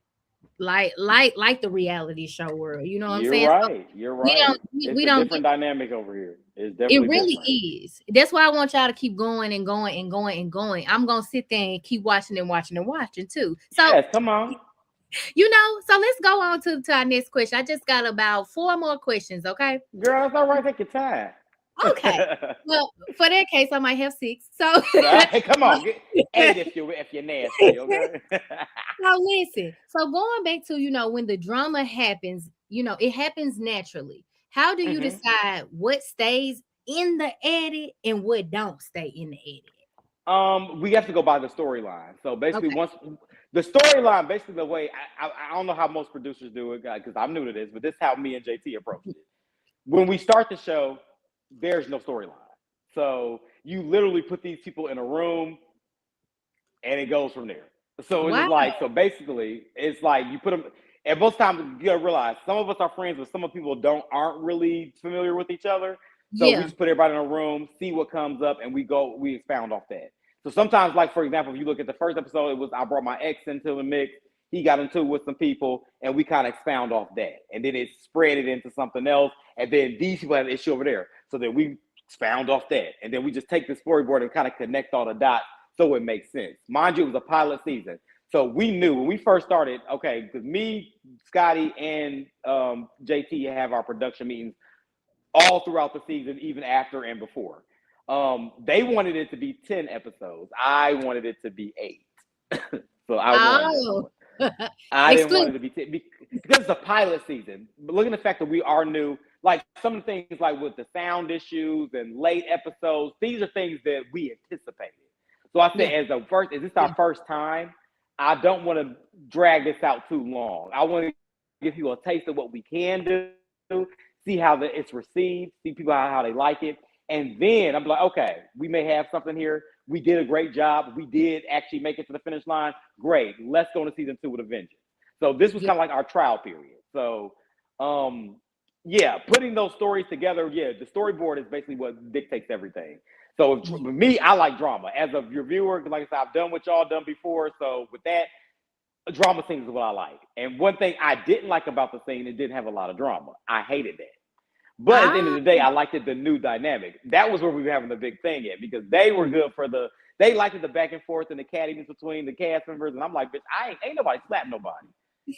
the reality show world. You know what I'm
You're
saying? So
right. You're
we
right.
don't we,
It's
we
a
don't get.
different dynamic over here. It's
It
definitely
really
different.
is. That's why I want y'all to keep going and going and going and going. I'm gonna sit there and keep watching and watching and watching too. So
Yes, come on.
so let's go on to our next question. I just got about 4 more questions, okay?
Girl, it's all right. Take your time.
Okay. Well, for that case, I might have 6. So
Hey, come on. Get 8 if you're nasty, okay?
now listen. So going back to, when the drama happens, it happens naturally. How do you
hmm
decide what stays in the edit and what don't stay in the edit?
We have to go by the storyline. So basically,
Okay.
once the storyline, basically the way I don't know how most producers do it, because I'm new to this, but this is how me and JT approached it. When we start the show, there's no storyline. So you literally put these people in a room, and it goes from there. So it's
Wow.
just like, so basically, it's like you put them. And most times, you gotta realize some of us are friends, but some of people aren't really familiar with each other. So we
Yeah.
just put everybody in a room, see what comes up, and we expound off that. So sometimes, like for example, if you look at the first episode, it was I brought my ex into the mix. He got into it with some people, and we kind of expound off that, and then it spread it into something else, and then these people have an issue over there, so then we expound off that, and then we just take the storyboard and kind of connect all the dots so it makes sense. Mind you, it was a pilot season. So we knew when we first started, okay, because me, Scotty, and JT have our production meetings all throughout the season, even after and before. They wanted it to be 10 episodes. I wanted it to be 8. So I won this
Oh,
one. I didn't want it
exclusive.
to be 10 because it's a pilot season. But look at the fact that we are new. Like some of the things, like with the sound issues and late episodes, these are things that we anticipated. So I said,
Yeah,
is this
yeah,
our first time? I don't want to drag this out too long. I want to give people a taste of what we can do, see how it's received, see people how they like it. And then I'm like, okay, we may have something here. We did a great job. We did actually make it to the finish line. Great. Let's go into season 2 with a vengeance. So this was
yeah.
kind of like our trial period. So yeah, putting those stories together, yeah, the storyboard is basically what dictates everything. So
Yeah.
for me, I like drama. As a reviewer, like I said, I've done what y'all done before. So with that, drama scenes is what I like. And one thing I didn't like about the scene, it didn't have a lot of drama. I hated that. But at the end of
Ah,
the day, I liked it, the new dynamic. That was where we were having the big thing at because they were good for they liked it, the back and forth and the cattiness between the cast members. And I'm like, bitch, ain't nobody slapped nobody.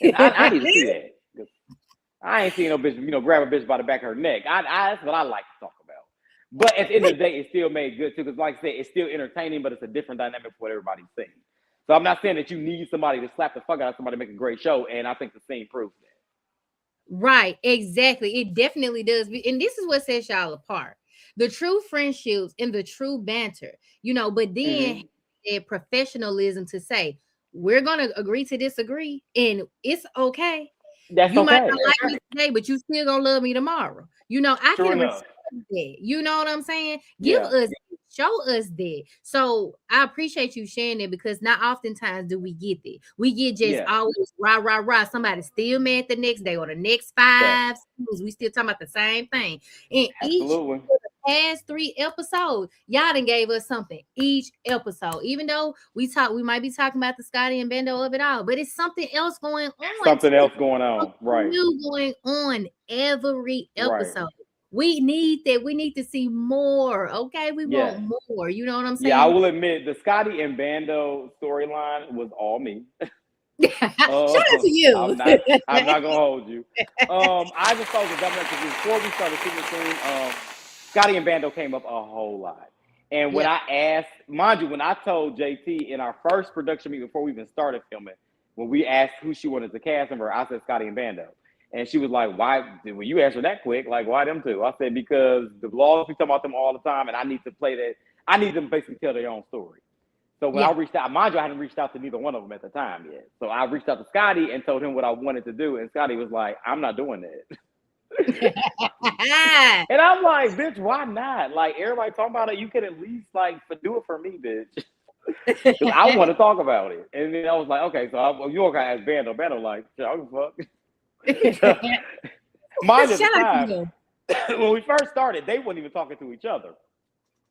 And I need to see that. I ain't seen no bitch, grab a bitch by the back of her neck. That's what I like to talk about. But at the end of the day, it still made good too, because like I said, it's still entertaining, but it's a different dynamic for what everybody's seeing. So I'm not saying that you need somebody to slap the fuck out of somebody to make a great show, and I think the scene proves that.
right, exactly. It definitely does. And this is what sets y'all apart. The true friendships and the true banter, but then
Mm-hmm.
professionalism to say, we're gonna agree to disagree, and it's okay.
That's
You might
okay.
not like me today, but you still gonna love me tomorrow. I
True
can
enough.
respect that. You know what I'm saying? Give
Yeah.
us, show us that. So I appreciate you sharing it because not oftentimes do we get that. We get just
Yeah.
always rah rah rah. Somebody still mad the next day or the next
Facts.
5 seasons. We still talking about the same thing. And each
Absolutely.
of the past 3 episodes, y'all done gave us something each episode. Even though we might be talking about the Scotty and Bendo of it all, but it's something else going on
Something
too,
else going on. Right.
new going on every
Right.
episode. We need that. We need to see more. Okay, we
Yes.
want more. You know what I'm
Yeah, I
saying?
will admit the Scotty and Bando storyline was all me.
Shout out to you.
I'm not gonna hold you. I just thought the government because before we started shooting the scene, Scotty and Bando came up a whole lot. And when
Yeah,
I asked, mind you, when I told JT in our first production meeting before we even started filming, when we asked who she wanted to cast member, I said Scotty and Bando. And she was like, why, when you answer that quick, like, why them two? I said, because the vlogs, we talk about them all the time, and I need to play that. I need them to basically tell their own story. So when I
yeah.
reached out, mind you, I hadn't reached out to neither one of them at the time yet. So I reached out to Scotty and told him what I wanted to do. And Scotty was like, I'm not doing that. And I'm like, bitch, why not? Like, everybody talking about it. You can at least, like, do it for me, bitch. Because I want to talk about it. And then I was like, okay, so you all got to ask Bando. Bando, like, shit, I don't fuck. So, mind you, at the
Shout out to
time,
you.
when we first started, they weren't even talking to each other.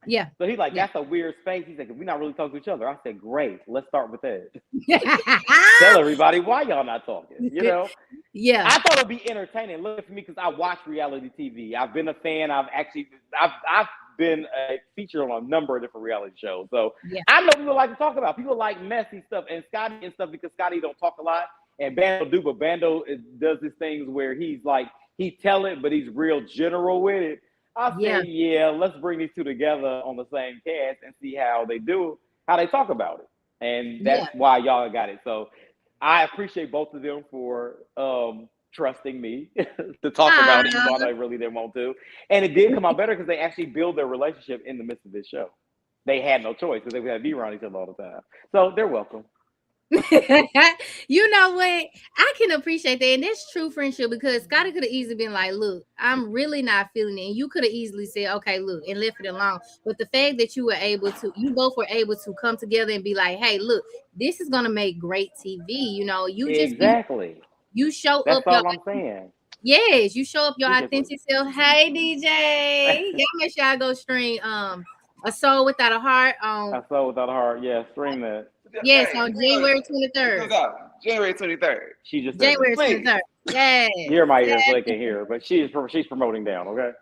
Yeah,
So he's like,
yeah.
that's a weird space. He's like, we're not really talking to each other. I said, great, let's start with that. Tell everybody why y'all not talking.
Yeah,
I thought it'd be entertaining. Look for me because I watch reality TV. I've been a fan. I've been a feature on a number of different reality shows. So
yeah,
I know people like to talk about. People like messy stuff and Scotty and stuff because Scotty don't talk a lot and Bando do, but Bando does these things where he's like he tell it, but he's real general with it. I
yeah,
said, yeah, let's bring these two together on the same cast and see how they talk about it. And
yeah.
that's why y'all got it. So I appreciate both of them for trusting me to talk about it, even though I really didn't want to. And it did come out better because they actually build their relationship in the midst of this show. They had no choice because they would have to be around each other all the time. So they're welcome.
You know what? I can appreciate that. And that's true friendship because Scotty could have easily been like, look, I'm really not feeling it. And you could have easily said, okay, look, and left it alone. But the fact that you both were able to come together and be like, hey, look, this is gonna make great TV.
Exactly.
You show
That's
up your
all I'm saying.
yes, you show up your
He just was.
authentic self. Hey DJ. Y'all make sure I go stream A Soul Without a Heart
I
on
saw without a heart. Yeah, stream that.
yes on January 23rd.
January 23rd.
She just said it.
January
Please.
23rd. Yes.
You hear my ears so they can hear, but she's promoting down. Okay.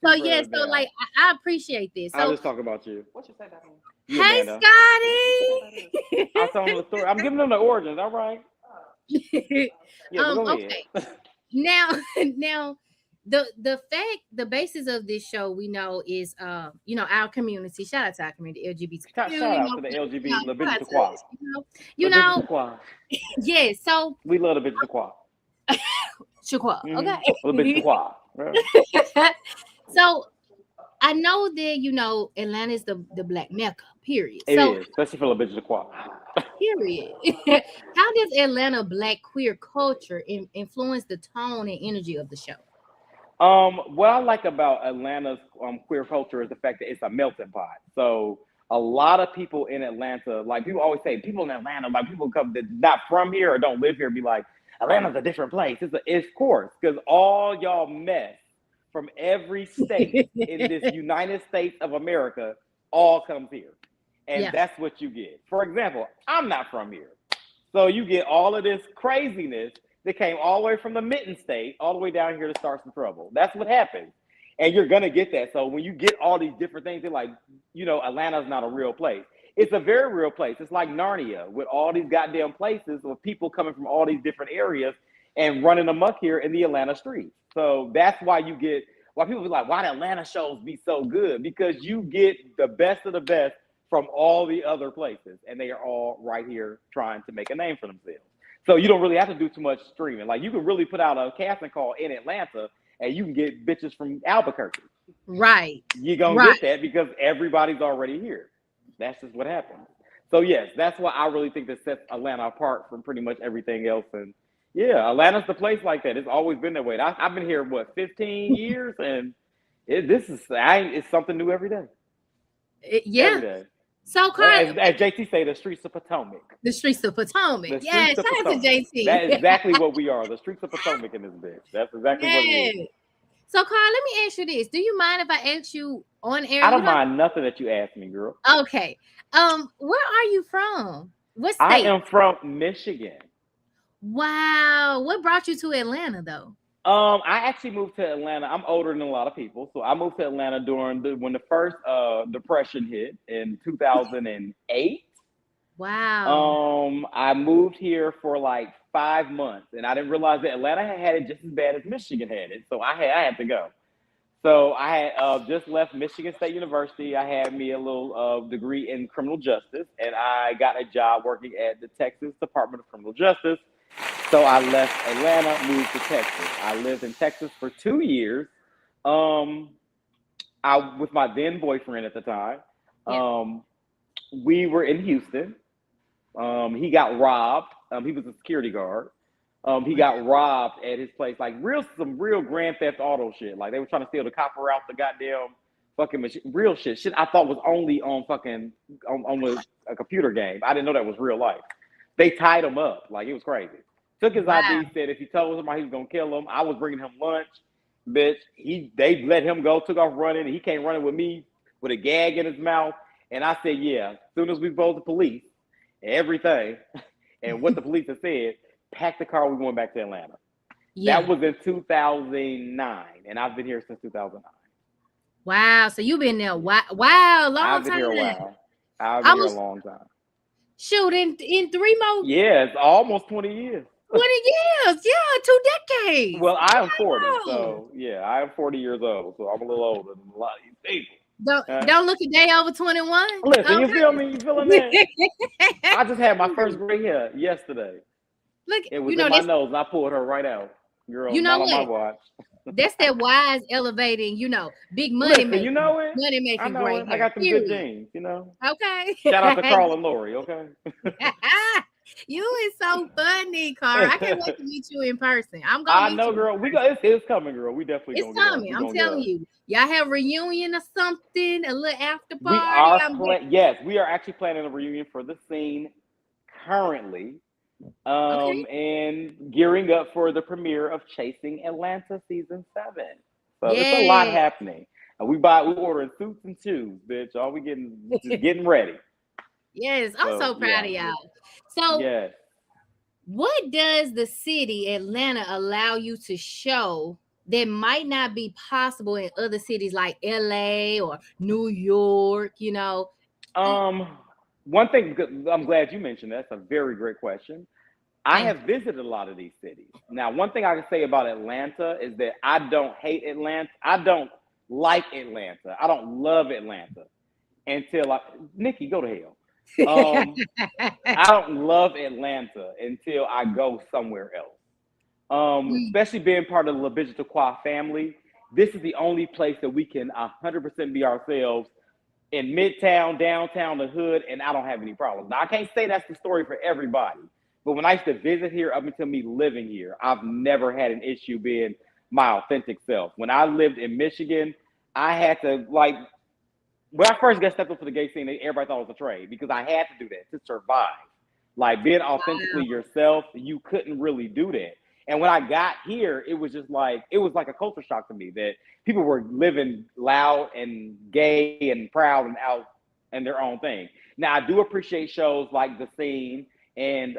So yeah, so like I appreciate this.
I'll
So
just talk about you.
What you say that mean?
You,
hey
Amanda.
Scotty.
I'll tell them the story. I'm giving them the origins. All right. Yeah, but go
Okay.
ahead.
Now the basis of this show we know is our community. Shout out to our community, LGBT
Shout
community.
out to the LGBT Le
Shout
Bitches
out
de
to
Quoi.
us,
Le
you
Bitches de
know.
Quoi.
Yeah. So
We love the Bitches de Quoi.
Shaqua,
Le Bitches de
okay.
Quoi. Right?
So I know that Atlanta is the black mecca. Period.
It
So
is, especially for Le Bitches de Quoi.
period. How does Atlanta black queer culture influence the tone and energy of the show?
What I like about Atlanta's queer culture is the fact that it's a melting pot. So a lot of people in Atlanta, like people always say, people in Atlanta, like people come that not from here or don't live here, be like, Atlanta's a different place. It's of course, because all y'all mess from every state in this United States of America all comes here, and
Yeah.
that's what you get. For example, I'm not from here, so you get all of this craziness that came all the way from the Mitten State all the way down here to start some trouble. That's what happens. And you're gonna get that. So when you get all these different things, they're like, Atlanta's not a real place. It's a very real place. It's like Narnia with all these goddamn places with people coming from all these different areas and running amok here in the Atlanta streets. So that's why people be like, why the Atlanta shows be so good? Because you get the best of the best from all the other places, and they are all right here trying to make a name for themselves. So you don't really have to do too much streaming. Like you can really put out a casting call in Atlanta and you can get bitches from Albuquerque.
Right.
You're gonna
Right.
get that because everybody's already here. That's just what happens. So yes, that's what I really think that sets Atlanta apart from pretty much everything else. And yeah, Atlanta's the place like that. It's always been that way. I've been here 15 years, and it's something new every day.
Yeah.
Every day.
So,
As,
Carl,
as JT say, the streets of Potomac.
the streets of Potomac.
The
Yeah,
streets
shout
of
out to
Potomac.
JT.
That is exactly what we are. The streets of Potomac in this bitch. That's exactly what it is.
Yeah. So, Carl, let me ask you this: do you mind if I ask you on air?
I
You
don't
don't.
mind nothing that you ask me, girl.
Okay. Where are you from? What
I
state?
am from Michigan.
Wow. What brought you to Atlanta, though?
I actually moved to Atlanta. I'm older than a lot of people, so I moved to Atlanta when the first depression hit in 2008.
Wow.
I moved here for like 5 months, and I didn't realize that Atlanta had it just as bad as Michigan had it. So I had to go. So I had just left Michigan State University. I had me a little degree in criminal justice, and I got a job working at the Texas Department of Criminal Justice. So I left Atlanta, moved to Texas. I lived in Texas for 2 years. Um, I with my then boyfriend at the time.
Yeah.
We were in Houston. He got robbed. He was a security guard. He
Wow.
got robbed at his place, like some real grand theft auto shit. Like they were trying to steal the copper out the goddamn fucking machine. Real shit. Shit I thought was only on fucking on a computer game. I didn't know that was real life. They tied him up. Like it was crazy. Took his
Wow.
ID, said if he told somebody he was gonna kill him. I was bringing him lunch. Bitch, they let him go, took off running, and he came running with me with a gag in his mouth. And I said, yeah, as soon as we told the police everything and what the police had said, packed the car, we went back to Atlanta.
Yeah.
That was in 2009, and I've been here since 2009.
Wow. So you've been there. Wow. Long
I've been
time.
here a while. I've been here a long time.
Shoot, in 3 more.
Yeah, it's almost 20 years.
20 years. Yeah, 2 decades.
Well, I am 40,
Wow.
so yeah, I am 40 years old, so I'm a little older than a lot of these people.
Don't look a day over 21.
Listen, you feel me? You feeling that? I just had my first gray hair yesterday.
Look,
it was in my nose, and I pulled her right out. Girl, not on my watch.
That's that wise elevating, big money
Listen,
making.
You know it.
Money making
I know
great.
it. I got them good genes,
Okay.
Shout out to Carl and Lori, okay?
You is so funny, Carl. I can't wait to meet you in person. I'm gonna.
I know, girl. It's coming, girl. We definitely.
It's coming. I'm telling you. Y'all have a reunion or something, a little after party.
Yes, we are actually planning a reunion for the scene currently. And gearing up for the premiere of Chasing Atlanta season 7. So It's a lot happening. We ordering suits and shoes, bitch. All we getting ready.
Yes, I'm so proud of y'all. So
yes.
What does the city Atlanta allow you to show that might not be possible in other cities like LA or New York?
One thing, I'm glad you mentioned that. That's a very great question. I
Thank
have visited a lot of these cities. Now, one thing I can say about Atlanta is that I don't hate Atlanta. I don't like Atlanta. I don't love Atlanta until Nikki, go to hell.
you.
Um, I don't love Atlanta until I go somewhere else. Especially being part of the LaBigeon family, this is the only place that we can 100% be ourselves in Midtown, downtown, the hood, and I don't have any problems. Now, I can't say that's the story for everybody, but when I used to visit here up until me living here, I've never had an issue being my authentic self. When I lived in Michigan, I had to, like, when I first got stepped up to the gay scene, everybody thought it was a trade because I had to do that to survive. Like being authentically
Wow.
yourself, you couldn't really do that. And when I got here, it was just like it was like a culture shock to me that people were living loud and gay and proud and out and their own thing. Now I do appreciate shows like the scene and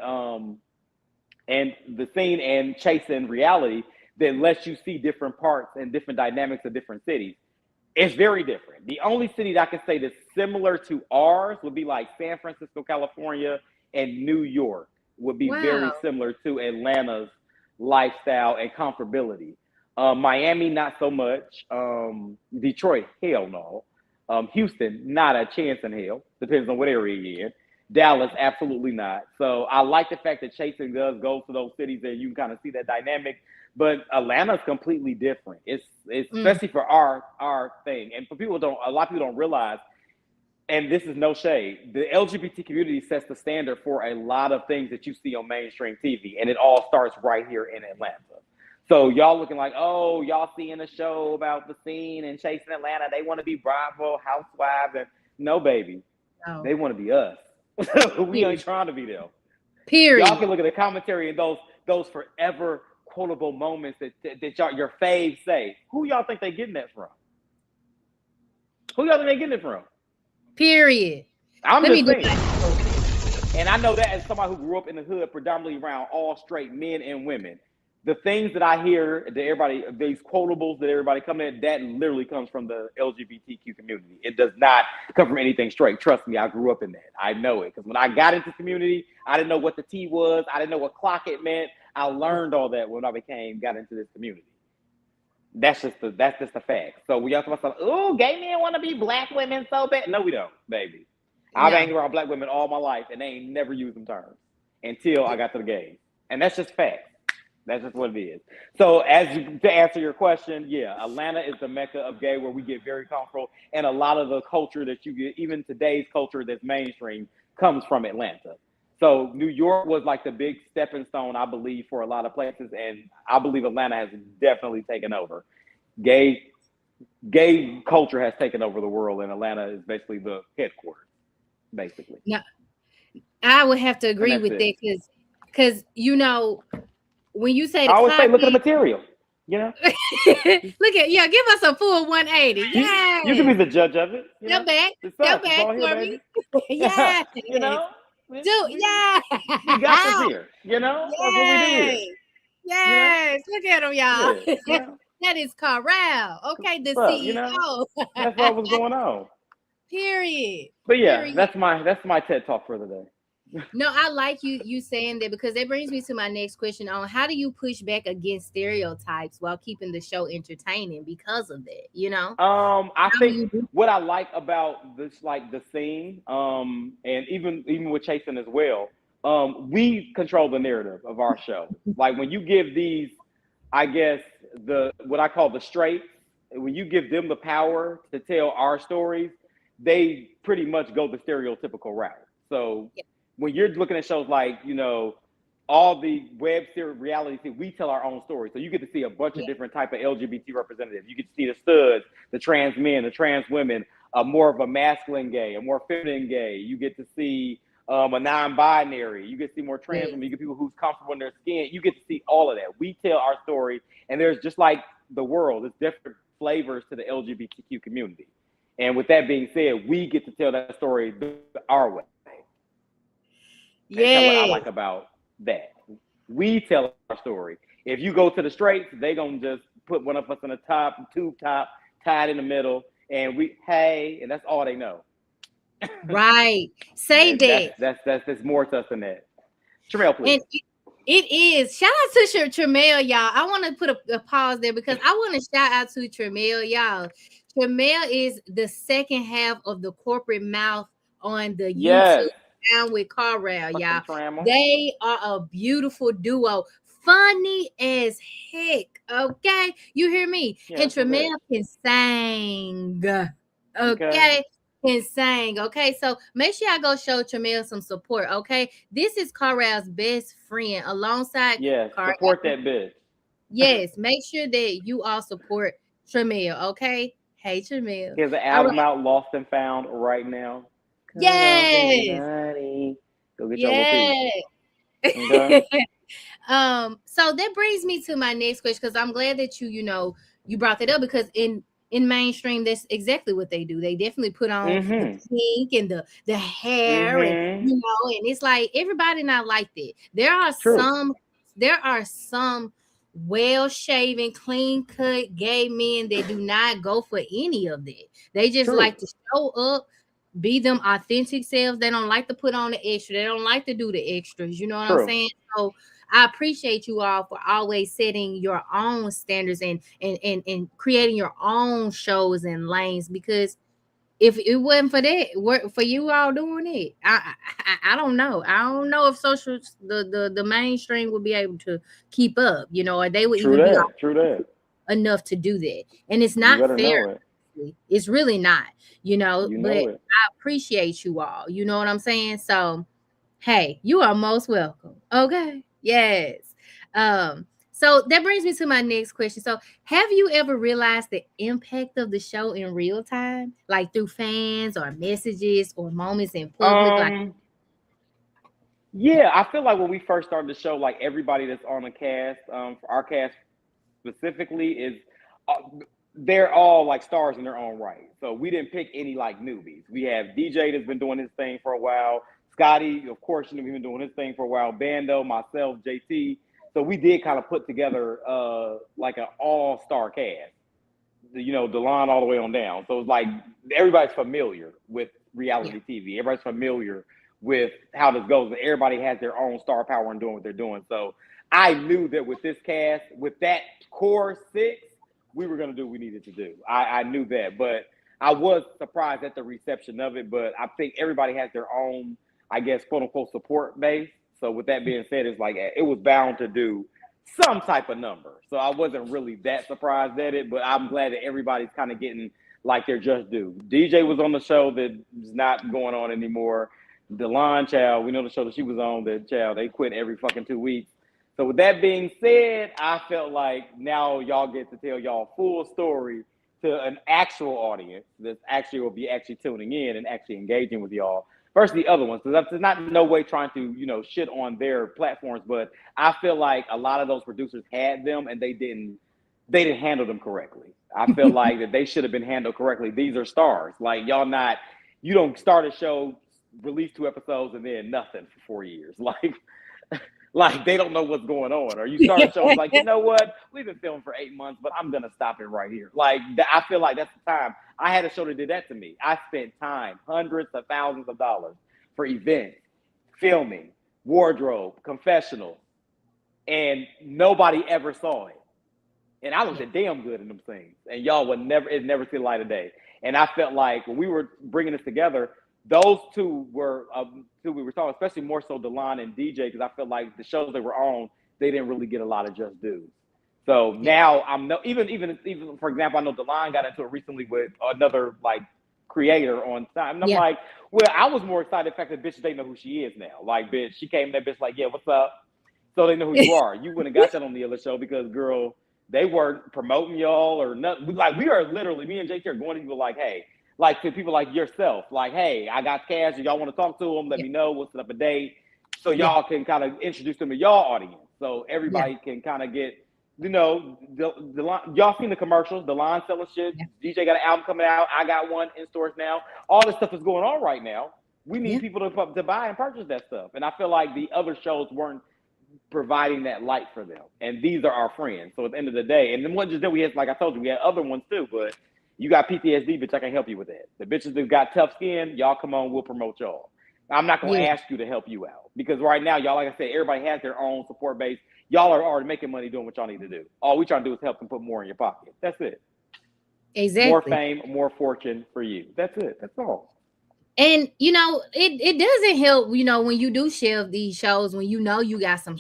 chasing reality that lets you see different parts and different dynamics of different cities. It's very different. The only city that I can say that's similar to ours would be like San Francisco, California, and New York would be very
Wow.
similar to Atlanta's lifestyle and comfortability. Miami, not so much. Detroit, hell no. Houston, not a chance in hell. Depends on what area you're in. Dallas, absolutely not. So I like the fact that Chasing does go to those cities and you can kind of see that dynamic. But Atlanta's completely different. It's
Mm,
especially for our thing. And for people don't a lot of people don't realize, and this is no shade, the LGBT community sets the standard for a lot of things that you see on mainstream TV. And it all starts right here in Atlanta. So y'all looking like, oh, y'all seeing a show about the scene and Chasing Atlanta. They want to be Bravo housewives. And no, baby,
no.
they want to be us. We ain't
Period.
trying to be them. Y'all
Period.
can look at the commentary and those forever quotable moments that y'all your faves say. Who y'all think they getting that from? Who y'all think they getting it from?
Period.
I'm
Let me
just
do
saying.
my.
And I know that as somebody who grew up in the hood, predominantly around all straight men and women. The things that I hear that everybody, these quotables that everybody come in, that literally comes from the LGBTQ community. It does not come from anything straight. Trust me, I grew up in that. I know it. Because when I got into the community, I didn't know what the T was. I didn't know what clock it meant. I learned all that when I got into this community. That's just the fact. So we have to myself, oh, gay men want to be black women so bad. No, we don't, baby. I've
No.
hanged around black women all my life, and they ain't never used them terms until I got to the gays, and that's just fact. That's just what it is. So, to answer your question, yeah, Atlanta is the mecca of gay, where we get very comfortable, and a lot of the culture that you get, even today's culture that's mainstream, comes from Atlanta. So, New York was like the big stepping stone, I believe, for a lot of places, and I believe Atlanta has definitely taken over. Gay gay culture has taken over the world, and Atlanta is basically the headquarters, basically,
No, I would have to
and
agree
that's
with
it.
that because when you say
I
the
always say, look at the
copy,
material. You know,
look at yeah, give us a full 180.
you can
Yes.
be the judge of it. You
Go
know,
back.
it's
Go
us. It's
back
all here,
for me.
baby.
Yes.
You know,
Do yes.
we got this here. You know, that's what we do here.
Yes.
You know,
Yes. Look at him, y'all.
yeah. You know,
That is Corral. Okay, the
what's up? You know,
CEO.
that's what was going on.
Period.
But yeah,
Period.
that's my TED talk for the day.
No, I like you saying that because that brings me to my next question on how do you push back against stereotypes while keeping the show entertaining because of that, you know?
I
How do
think
you do
what I like about this, like the scene, and even with Chasen as well, we control the narrative of our show. Like when you give these, I guess the what I call the straights, when you give them the power to tell our stories, they pretty much go the stereotypical route. So
yeah,
when you're looking at shows like all the web series reality, we tell our own story. So you get to see a bunch of
yeah,
different type of LGBT representatives. You get to see the studs, the trans men, the trans women, more of a masculine gay, a more feminine gay. You get to see a non-binary. You get to see more trans
yeah.
women. You get people who's comfortable in their skin. You get to see all of that. We tell our story, and there's just like the world, there's different flavors to the LGBTQ community. And with that being said, we get to tell that story our way. That's kind of what I
Yes.
like about that. We tell our story. If you go to the straights, they gonna just put one of us in the top, tube top, tied in the middle, and and that's all they know.
Right. Say
And that's
that.
that's that's there's more to us than that. Terrell,
And
please.
It is. Shout out to Tremel, y'all. I want to put a pause there because I want to shout out to Tremel, y'all. Tremel is the second half of the corporate mouth on the YouTube
Yes.
Down with Carral,
Fucking
y'all.
Trammel.
They are a beautiful duo. Funny as heck. Okay. You hear me?
Yeah,
And
that's what's
Tremel
it.
can sing.
Okay.
Okay. Can sing. Okay. So make sure I go show Tremel some support. Okay. This is Carral's best friend alongside
Yes.
Carral.
Support that bitch.
Yes, make sure that you all support Tremel, okay? Hey Tremel.
He has an
All
album
right.
out, Lost and Found, right now. Cut off
Yes.
everybody. Go get your little piece.
Yes.
Okay.
So that brings me to my next question because I'm glad that you brought that up because in mainstream that's exactly what they do. They definitely put on the
Mm-hmm.
pink and the hair and
Mm-hmm.
and it's like everybody not like that.
True.
There are some well shaven, clean cut gay men that do not go for any of that. They just
True.
like to show up, be them authentic selves. They don't like to put on the extra. They don't like to do the extras. You know what I'm
True.
saying? So I appreciate you all for always setting your own standards and creating your own shows and lanes because if it wasn't for that, for you all doing it, I don't know. I don't know if the mainstream would be able to keep up, or they would
True
even be
that. True that.
enough to do that. And it's
You
not
better
fair.
know it.
It's really not,
You
but
know it.
I appreciate you all. You know what I'm saying? So, hey, you are most welcome. Okay. Yes. So that brings me to my next question. So, have you ever realized the impact of the show in real time, like through fans or messages or moments in public? Like,
Um, yeah, I feel like when we first started the show, like everybody that's on the cast, for our cast specifically, is uh, they're all like stars in their own right. So we didn't pick any like newbies. We have DJ that's been doing his thing for a while. Scotty, of course, he's been doing his thing for a while. Bando, myself, JT. So we did kind of put together like an all star cast. Delon all the way on down. So it's like everybody's familiar with
yeah,
reality TV. Everybody's familiar with how this goes. Everybody has their own star power in doing what they're doing. So I knew that with this cast, with that core six, we were going to do what we needed to do. I knew that, but I was surprised at the reception of it. But I think everybody has their own, I guess, quote unquote, support base. So with that being said, it's like it was bound to do some type of number. So I wasn't really that surprised at it, but I'm glad that everybody's kind of getting like they're just due. DJ was on the show that is not going on anymore. Delon Child, we know the show that she was on, that Child, they quit every fucking 2 weeks. So with that being said, I felt like now y'all get to tell y'all full story to an actual audience that actually will be actually tuning in and actually engaging with y'all versus the other ones. Because that's not no way trying to, shit on their platforms, but I feel like a lot of those producers had them and they didn't handle them correctly. I feel like that they should have been handled correctly. These are stars. Like y'all not you don't start a show, release 2 episodes, and then nothing for 4 years. Like they don't know what's going on. Or you start a show and like, you know what? We've been filming for 8 months, but I'm gonna stop it right here. Like I feel like that's the time. I had a show that did that to me. I spent time, hundreds of thousands of dollars for events, filming, wardrobe, confessional, and nobody ever saw it. And I looked
yeah,
at damn good in them things. And y'all would never see the light of day. And I felt like when we were bringing this together, those two we were talking, especially more so Delon and DJ, because I felt like the shows they were on, they didn't really get a lot of just dues. So
yeah,
now I'm no even for example, I know Delon got into it recently with another like creator on time. And I'm
yeah,
like, well, I was more excited the fact that bitch they know who she is now. Like, bitch, she came that bitch like, yeah, what's up? So they know who you are. You wouldn't have got that on the other show because girl, they weren't promoting y'all or nothing. Like we are literally, me and JT are going to people like, hey, like to people like yourself, like, hey, I got cash. If y'all want to talk to them, let
yeah,
me know. What's up a date? So
yeah,
y'all can kind of introduce them to y'all audience. So
yeah,
everybody can kind of get, y'all seen the commercials, the line selling shit.
yeah,
DJ got an album coming out. I got one in stores now. All this stuff is going on right now. We
yeah,
need people to buy and purchase that stuff. And I feel like the other shows weren't providing that light for them. And these are our friends. So at the end of the day, and then one just then we had, like I told you, we had other ones too, but you got PTSD, bitch, I can help you with that. The bitches that got tough skin, y'all come on, we'll promote y'all. I'm not going to
Yeah,
ask you to help you out because right now, y'all, like I said, everybody has their own support base. Y'all are already making money doing what y'all need to do. All we trying to do is help them put more in your pocket. That's it. More
exactly.
fame, more fortune for you. That's it. That's all.
And it doesn't help, when you do shelve these shows, when you got some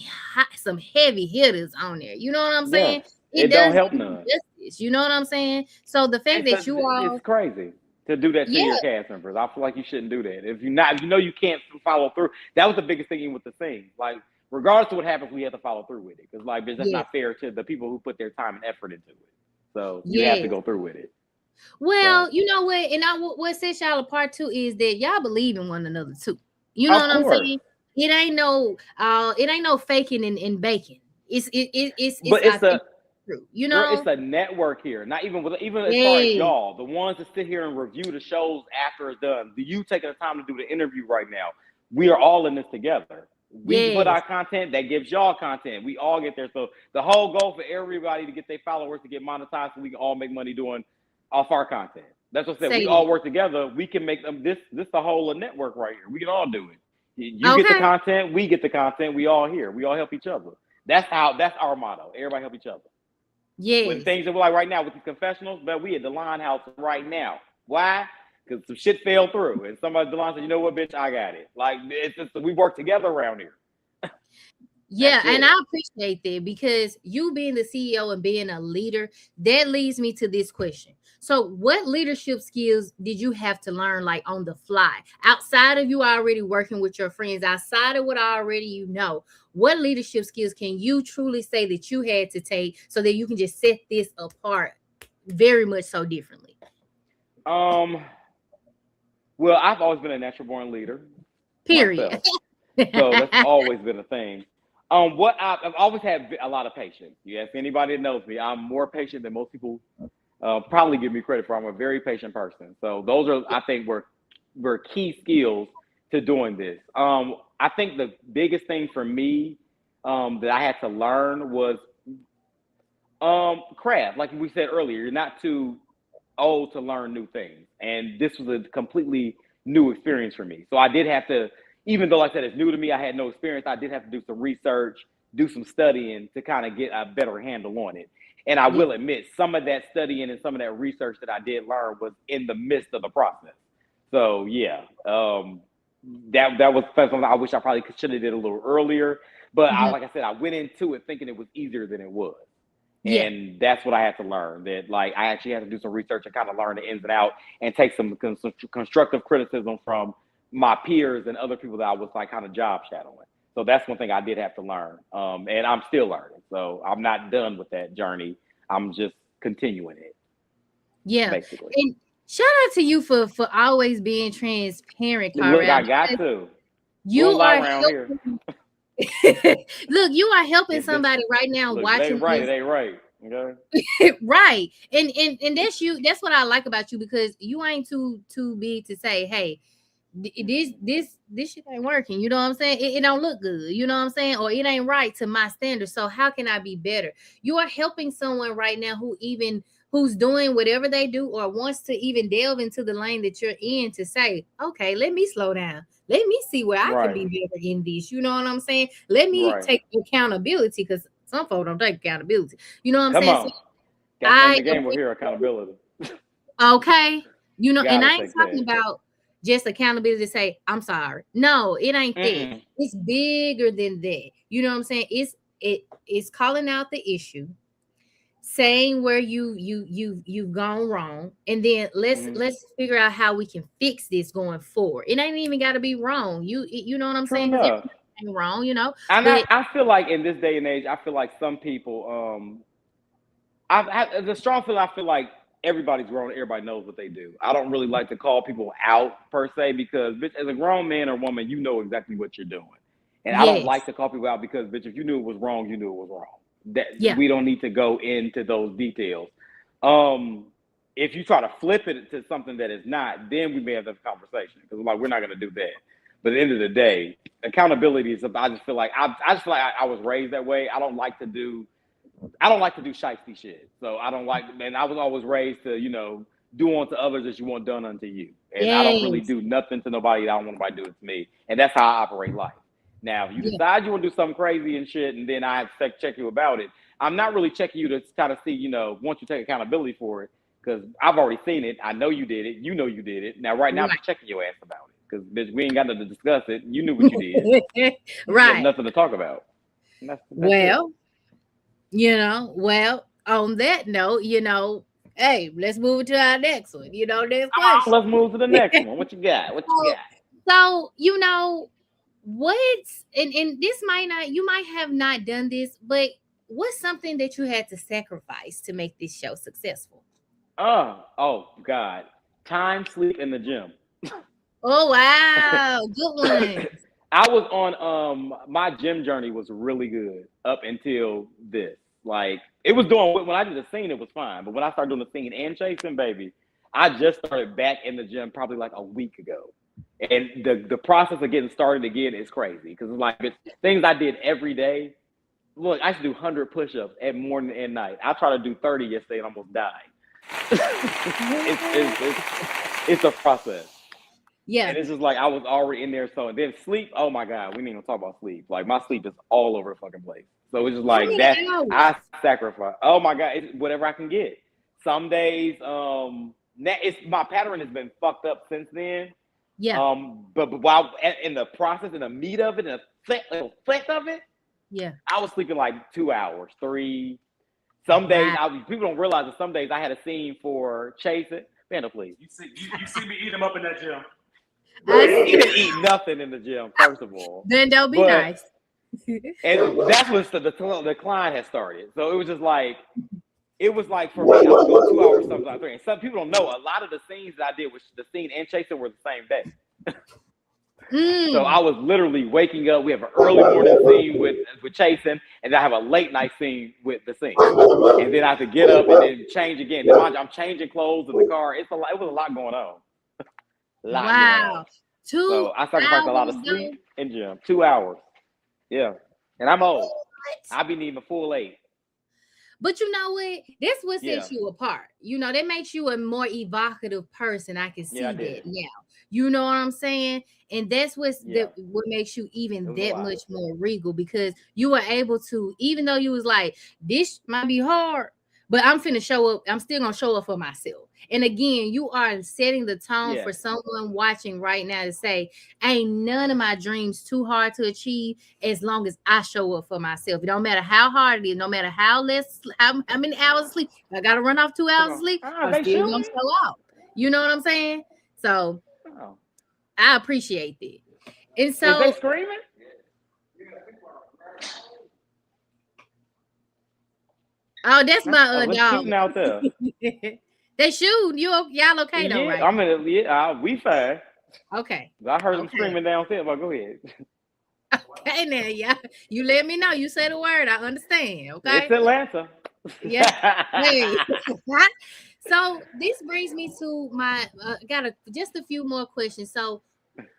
some heavy hitters on there. You know what I'm saying?
Yes.
It
It don't
doesn't
help
do
none.
justice. You know what I'm saying? So the fact that you
It's
all,
crazy to do that to
yeah,
your cast members. I feel like you shouldn't do that. If you know you can't follow through, that was the biggest thing even with the thing. Like, regardless of what happens, we have to follow through with it because like, bitch, that's
yeah,
not fair to the people who put their time and effort into it. So you have to
yeah.
go through with it.
Well,
So
you know what, and what sets y'all apart too is that y'all believe in one another too. You know
of
what I'm
course,
saying? It ain't no faking and baking. It's
but it's a
authentic, true. You
girl, it's
know?
a network here. Not even as far as
Yeah,
y'all, the ones that sit here and review the shows after it's done. You taking the time to do the interview right now. We are all in this together. We put
yes,
our content that gives y'all content. We all get there. So the whole goal for everybody to get their followers to get monetized, so we can all make money doing off our content. That's what I said.
say
We
that.
all work together. We can make them this the whole network right here. We can all do it. You get the
Okay.
content. We get the content. We all here. We all help each other. That's our motto. Everybody help each other. When
Yes.
things are like right now with these confessionals, but we at the line house right now. Why? Because some shit fell through, and somebody at the line said, "You know what, bitch, I got it." Like, it's just we work together around here.
Yeah,
That's
and
it.
I appreciate that because you being the CEO and being a leader, that leads me to this question. So, what leadership skills did you have to learn like on the fly? Outside of you already working with your friends, outside of what already what leadership skills can you truly say that you had to take so that you can just set this apart very much so differently?
Um. Well, I've always been a natural born leader
Period.
myself, so that's always been a thing. I've always had a lot of patience. You ask anybody that knows me, I'm more patient than most people probably give me credit for. I'm a very patient person. So those are, I think, were key skills to doing this. I think the biggest thing for me that I had to learn was craft. Like we said earlier, you're not too old to learn new things, and this was a completely new experience for me. So I did have to, even though like I said it's new to me, I had no experience. I did have to do some research, do some studying to kind of get a better handle on it. And I
Yeah.
will admit, some of that studying and some of that research that I did learn was in the midst of the process. So yeah, that was something I wish I probably should have did a little earlier. But
Mhm.
like I said, I went into it thinking it was easier than it was,
Yeah.
and that's what I had to learn. That like I actually had to do some research and kind of learn the ins and out, and take some constructive criticism from my peers and other people that I was like kind of job shadowing. So that's one thing I did have to learn, and I'm still learning. So I'm not done with that journey. I'm just continuing it,
Yeah.
basically.
And shout out to you for always being transparent,
Look,
Carl,
I got
because
to. We
you
don't lie
are
around here.
helping. Look, you are helping
If this
somebody right now
look, if it
watching
ain't right, it
this.
ain't right. Okay.
Right. And that's you. That's what I like about you because you ain't too big to say, hey, this shit ain't working. You know what I'm saying? It don't look good. You know what I'm saying? Or it ain't right to my standards. So how can I be better? You are helping someone right now who's doing whatever they do or wants to even delve into the lane that you're in to say, okay, let me slow down. Let me see where I could
Right.
be better in this. You know what I'm saying? Let me
Right.
take accountability because some folks don't take accountability. You know what I'm
Come
saying? So
on. That's the name of
I
the game. We're here. Accountability.
okay. And
Gotta
I ain't
take
talking
that.
about just accountability to say, I'm sorry. No, it ain't that.
Mm-mm.
It's bigger than that. You know what I'm saying? It's calling out the issue, saying where you've gone wrong, and then
Mm-hmm.
let's figure out how we can fix this going forward. It ain't even gotta be wrong. You know what I'm
True
saying? Because
enough.
everything ain't wrong.
And
But
I feel like in this day and age, I feel like some people, the strong feeling. I feel like everybody's grown. Everybody knows what they do. I don't really like to call people out per se because, bitch, as a grown man or woman, you know exactly what you're doing. And I don't like
yes,
to call people out because, bitch, if you knew it was wrong, you knew it was wrong. That
yeah,
we don't need to go into those details. Um, if you try to flip it to something that is not, then we may have this conversation because like we're not going to do that. But at the end of the day, accountability is. I just feel like I just feel like I was raised that way. I don't like to do shiesty shit. So I don't like, and I was always raised to, do unto others as you want done unto you. And I don't really
Yes.
do nothing to nobody that I don't want nobody to do it to me. And that's how I operate life. Now, if you
Yeah.
decide you want to do something crazy and shit, and then I have to check you about it, I'm not really checking you to kind of see, once you take accountability for it, because I've already seen it. I know you did it. You know you did it. Now, right now, I'm
Right.
just checking your ass about it. Because, bitch, we ain't got nothing to discuss it. You knew what you did. You have
Right.
nothing to talk about. And that's it.
Well, on that note, hey, let's move to our next one. Next question.
Let's move to the next one. What you got? What you got?
So, what's and this you might have not done this, but what's something that you had to sacrifice to make this show successful?
Oh God. Time, sleep, in the gym.
Oh wow, good one.
I was on my gym journey was really good up until this. Like it was doing when I did the scene, it was fine. But when I started doing the scene and chasing, baby, I just started back in the gym probably like a week ago. And the process of getting started again is crazy because it's things I did every day. Look, I used to do 100 push-ups at morning and night. I tried to do 30 yesterday and almost died. it's a process.
Yeah.
And it's just like I was already in there. So and then sleep, oh my God, we need to talk about sleep. Like my sleep is all over the fucking place. So it's just like that. I sacrifice. Oh my God, it's whatever I can get. Some days, my pattern has been fucked up since then.
Yeah.
But while in the process, in the meat of it, in the effect of it,
yeah,
I was sleeping like 2 hours, 3. Some days, people don't realize that some days I had a scene for chasing. Vandal, please.
You see me eat them up in that gym.
You didn't eat nothing in the gym, first of all.
Then don't be nice.
And that's when the decline had started. So it was just like, for me, I would go 2 hours, sometimes 3. And some people don't know, a lot of the scenes that I did with the scene and chasing were the same day. So I was literally waking up. We have an early morning scene with chasing, and then I have a late night scene with the scene. And then I have to get up and then change again. Then I'm changing clothes in the car. It was a lot going on.
Wow. 2
So I sacrificed a lot of sleep and gym. 2 hours. Yeah. And I'm old. I be needing a full 8.
But you know what? That's what sets you apart. That makes you a more evocative person. I can see that now. You know what I'm saying? And that's what makes you even that much more regal, because you were able to, even though you was like, this might be hard, but I'm finna show up. I'm still gonna show up for myself. And again, you are setting the tone for someone watching right now to say, ain't none of my dreams too hard to achieve as long as I show up for myself. It don't matter how hard it is, no matter how many hours of sleep. I gotta run off 2 hours of sleep. I'm still gonna show up. You know what I'm saying? So I appreciate that. And so,
is they screaming?
Oh, that's my dog.
Shooting out there.
They shooting. Y'all okay though, right?
I mean, we fine.
Okay.
I heard them screaming downstairs. But go ahead.
Okay, now, yeah. You let me know. You say the word. I understand. Okay.
It's Atlanta.
Yeah. Hey. So this brings me to my just a few more questions. So,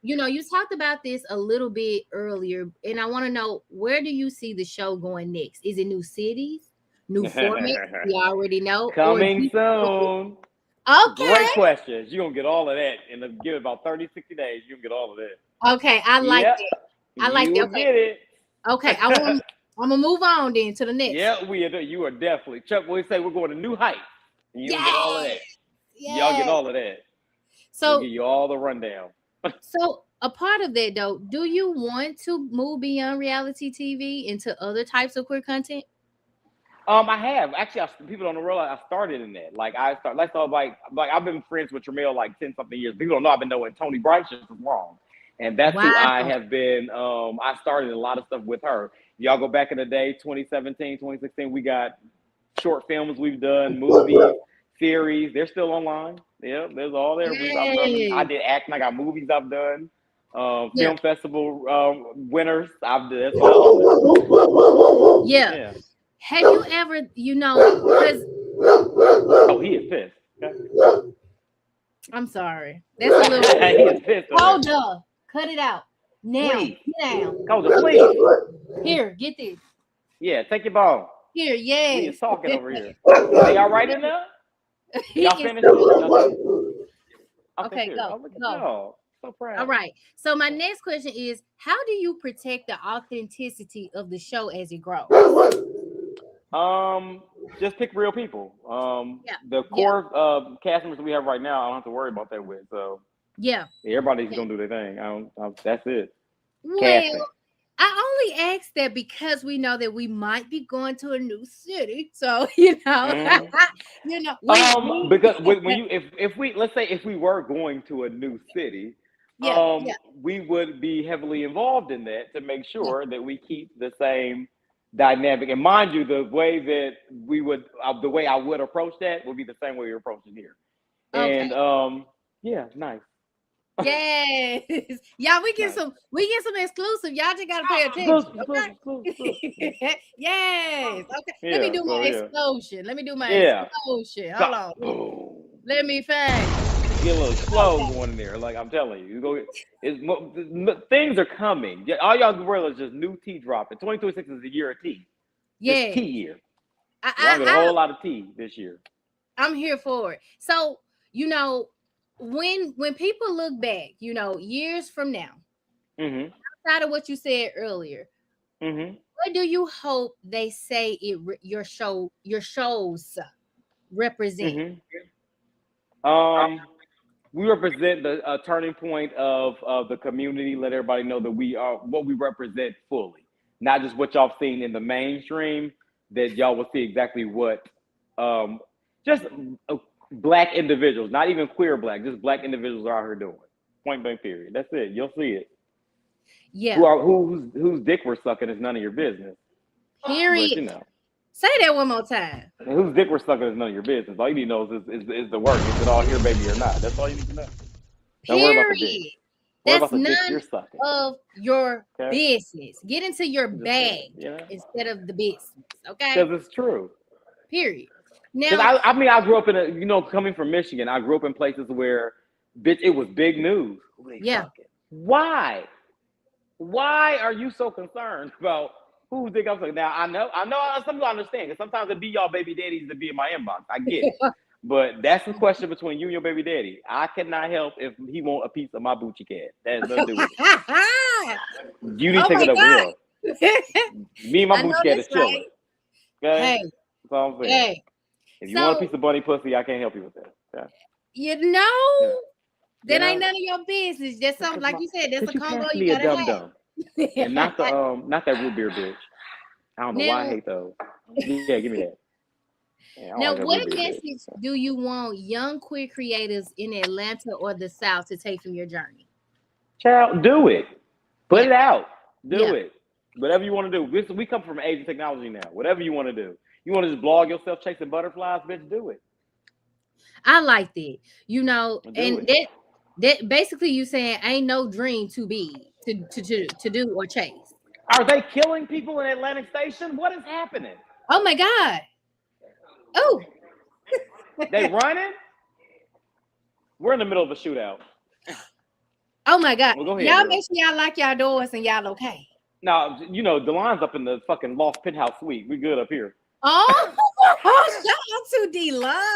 you talked about this a little bit earlier, and I want to know, where do you see the show going next? Is it new cities, new formats? We already know.
Coming soon.
Okay.
Great questions. You're going to get all of that. Give it about 30, 60 days. You can get all of that.
Okay. I like that. I like that.
Okay. Get it.
Okay. I'm going to move on then to the next.
Yeah, you are definitely. Chuck will say we're going to new heights. You get all of that. Yes. Y'all get all of that. So we'll give you all the rundown.
So a part of that, though, do you want to move beyond reality TV into other types of queer content?
I have actually. People don't realize I started in that. Like I've been friends with Tramel like 10 something years. People don't know I've been knowing Tony Bright just as long, and that's who I have been. I started a lot of stuff with her. Y'all go back in the day, 2017, 2016. We got short films we've done, movies, series. They're still online. Yeah, there's all there. I did acting. I got movies I've done. Film festival winners I've done.
Yeah. Have you ever, because
he is pissed.
Okay. I'm sorry. That's a little.
He is pissed.
Hold up. Cut it out. Now. Please. Get down.
Please.
Here, get this.
Yeah, take your ball.
Here, yeah.
He's talking over here. Are y'all right in there?
He
Y'all
is
finished? Y'all
so.
finished? Okay,
Okay,
good.
go,
Oh, look at
go.
y'all. So
All
proud.
right. So my next question is, how do you protect the authenticity of the show as it grows?
Um, just pick real people.
Yeah,
The
yeah,
core cast members we have right now, I don't have to worry about that with. So
yeah.
everybody's
Yeah.
gonna do their thing. That's it.
Well,
Casting.
I only asked that because we know that we might be going to a new city. So,
Mhm.
we
Because when you if we let's say if we were going to a new city,
yeah, yeah,
we would be heavily involved in that to make
yeah.
sure that we keep the same dynamic. And mind you, the way I would approach that would be the same way we approach it here. And
Okay.
yeah, nice,
Yes. Y'all,
nice.
we get some exclusive. Y'all just gotta pay attention.
Exclusive, exclusive, exclusive, exclusive.
Okay. Yes. Okay. Let me
Yeah,
do my
so yeah,
explosion. Let me do my
yeah.
explosion. Hold
Stop.
on.
Boom.
Let me find.
Get a little slow
Okay.
going in there. Like I'm telling you, things are coming. All y'all world is just new tea dropping. 2026 is the year of tea. It's
Yes.
tea year.
I,
Y'all get a
I,
whole lot of tea this year.
I'm here for it. So, you know, when people look back, years from now,
Mm-hmm.
outside of what you said earlier,
Mm-hmm.
what do you hope they say your shows represent?
Mm-hmm. We represent the turning point of the community. Let everybody know that we are what we represent fully, not just what y'all seen in the mainstream. That y'all will see exactly what um, just black individuals, not even queer black, just black individuals are out here doing. Point blank. Period. That's it. You'll see it.
Yeah.
Whose dick we're sucking is none of your business. But
Period. Say that one more time.
whose dick we're sucking is none of your business. All you need to know is the work. Is it all here, baby, or not? That's all you need to know. Don't worry about the dick.
Period.
Worry
That's
about the dicks
none
you're sucking.
of your
Okay.
business. Get into your
I'm just saying,
bag instead of the business. Okay.
because it's true.
Period.
Because
Now,
I mean, I grew up coming from Michigan, I grew up in places where, bitch, it was big news. Who they
yeah.
sucking? Why? Why are you so concerned about who dick I'm sucking? Now I know some people understand because sometimes it be y'all baby daddies to be in my inbox. I get it. But that's the question between you and your baby daddy. I cannot help if he want a piece of my Bucci cat. That has nothing to do with it. You need to
Oh
take
my
it up with
God.
him. Me and my
I know
Bucci cat
that's
is
right.
chilling. Okay?
Hey,
That's all I'm saying.
hey.
If you want a
So,
piece of bunny pussy, I can't help you with that. Yeah.
you know,
Yeah.
that ain't none of your business. That's something,
Because
like you said, that's a
you
combo
pass
you
me a
gotta
dum dum. And
have.
not that root beer bitch. I don't know why I
Now,
hate those. Yeah, give me that. Yeah, I don't
now,
like that
what
root beer bitch.
message do you want young queer creators in Atlanta or the South to take from your journey?
Child, do it. Put
Yeah,
it out.
yeah.
Do it. Whatever you want to do. We come from an age of technology now. Whatever you want to do. You want to just blog yourself chasing butterflies, bitch, do it.
I like that.
Do
And
it.
that basically you saying ain't no dream too big to do or chase.
Are they killing people in Atlantic Station? What is happening?
Oh my God. Oh.
They running? We're in the middle of a shootout.
Oh my God.
Well, go ahead,
Y'all
girl.
make sure y'all lock y'all doors and y'all okay.
Now, Delon's up in the fucking loft penthouse suite. We good up here.
Oh, shout out to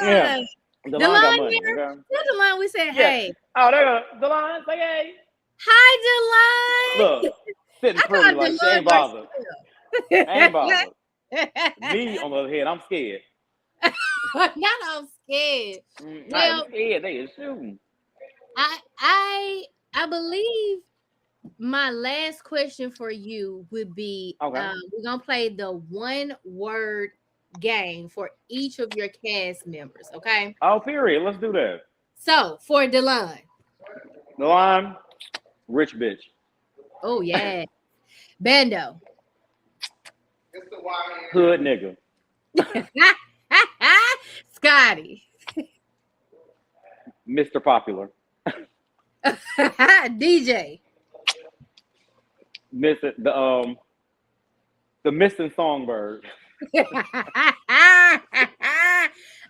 Yeah.
Delon.
Delon got
Delon
money,
here.
okay?
Tell Delon we said
Yeah.
hey.
Oh, there you go. Delon, say hey.
Hi,
Look,
Delon.
sitting
I
pretty
call
like she
Delon
ain't bothered. Ain't
Garcia.
bothered. Me, on the other hand, I'm scared.
Not I'm scared.
I'm
Well,
scared. They is shooting.
I believe my last question for you would be
Okay.
we're gonna play the one word game for each of your cast members, okay?
Oh, period. Let's do that.
So for Delon.
Delon, rich bitch.
Oh yeah. Bando.
Hood nigga.
Scotty.
Mr. Popular.
DJ.
The missing songbird.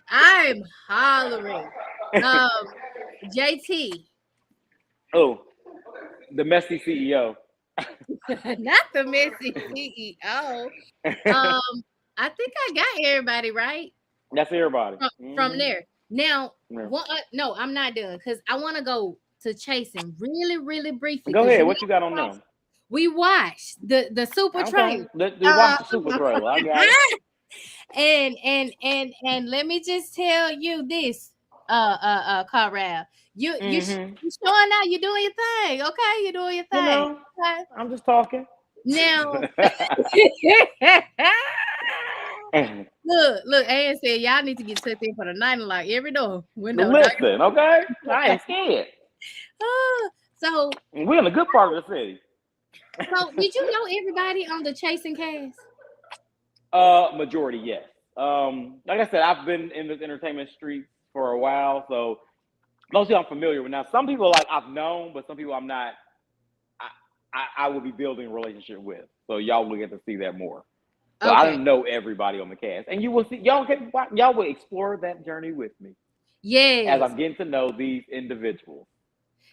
I'm hollering. JT.
Oh, the messy CEO.
Not the messy CEO. I think I got everybody right
That's everybody.
from there. Now,
Yeah.
no, I'm not done because I want to go to chasing really, really briefly.
Go
Because
ahead. What you got on them?
we watched the super
Okay.
trailer.
Let's watch the super trailer. I got it.
And let me just tell you this, Carl, you
Mm-hmm.
you showing out, you doing your thing, okay? You're doing your
You
thing.
know,
Okay?
I'm just talking.
Now,
Listen,
look, Ann said y'all need to get tucked in for the night and lock every door, window. Dog.
okay? I ain't scared.
So,
We're in a good part of the city.
did you know everybody on the Chasing cast?
Majority, yes. Like I said, I've been in this entertainment street for a while, so mostly I'm familiar with. Now, some people like I've known, but some people I'm not. I will be building a relationship with, so y'all will get to see that more. So I don't know everybody on the cast, and you will see y'all will explore that journey with me.
Yes,
as I'm getting to know these individuals.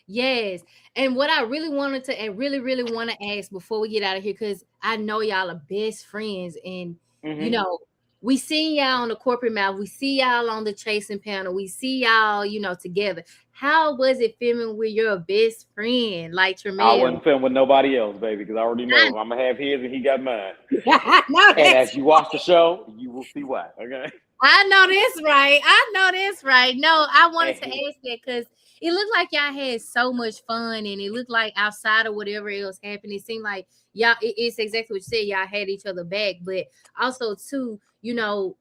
yes. And what I really wanted to and really, really want to ask before we get out of here, because I know y'all are best friends, and you know, we see y'all on the corporate mouth, we see y'all on the Chasing panel, we see y'all, together. How was it filming with your best friend like
I
Tremel?
wouldn't film with nobody else, baby, because I already know I'm gonna have his and he got mine.
No,
And as you watch the show, you will see why. Okay.
I know this right. No, I wanted to ask that because it looked like y'all had so much fun, and it looked like outside of whatever else happened, it seemed like y'all. It's exactly what you said. Y'all had each other back, but also too, Jamel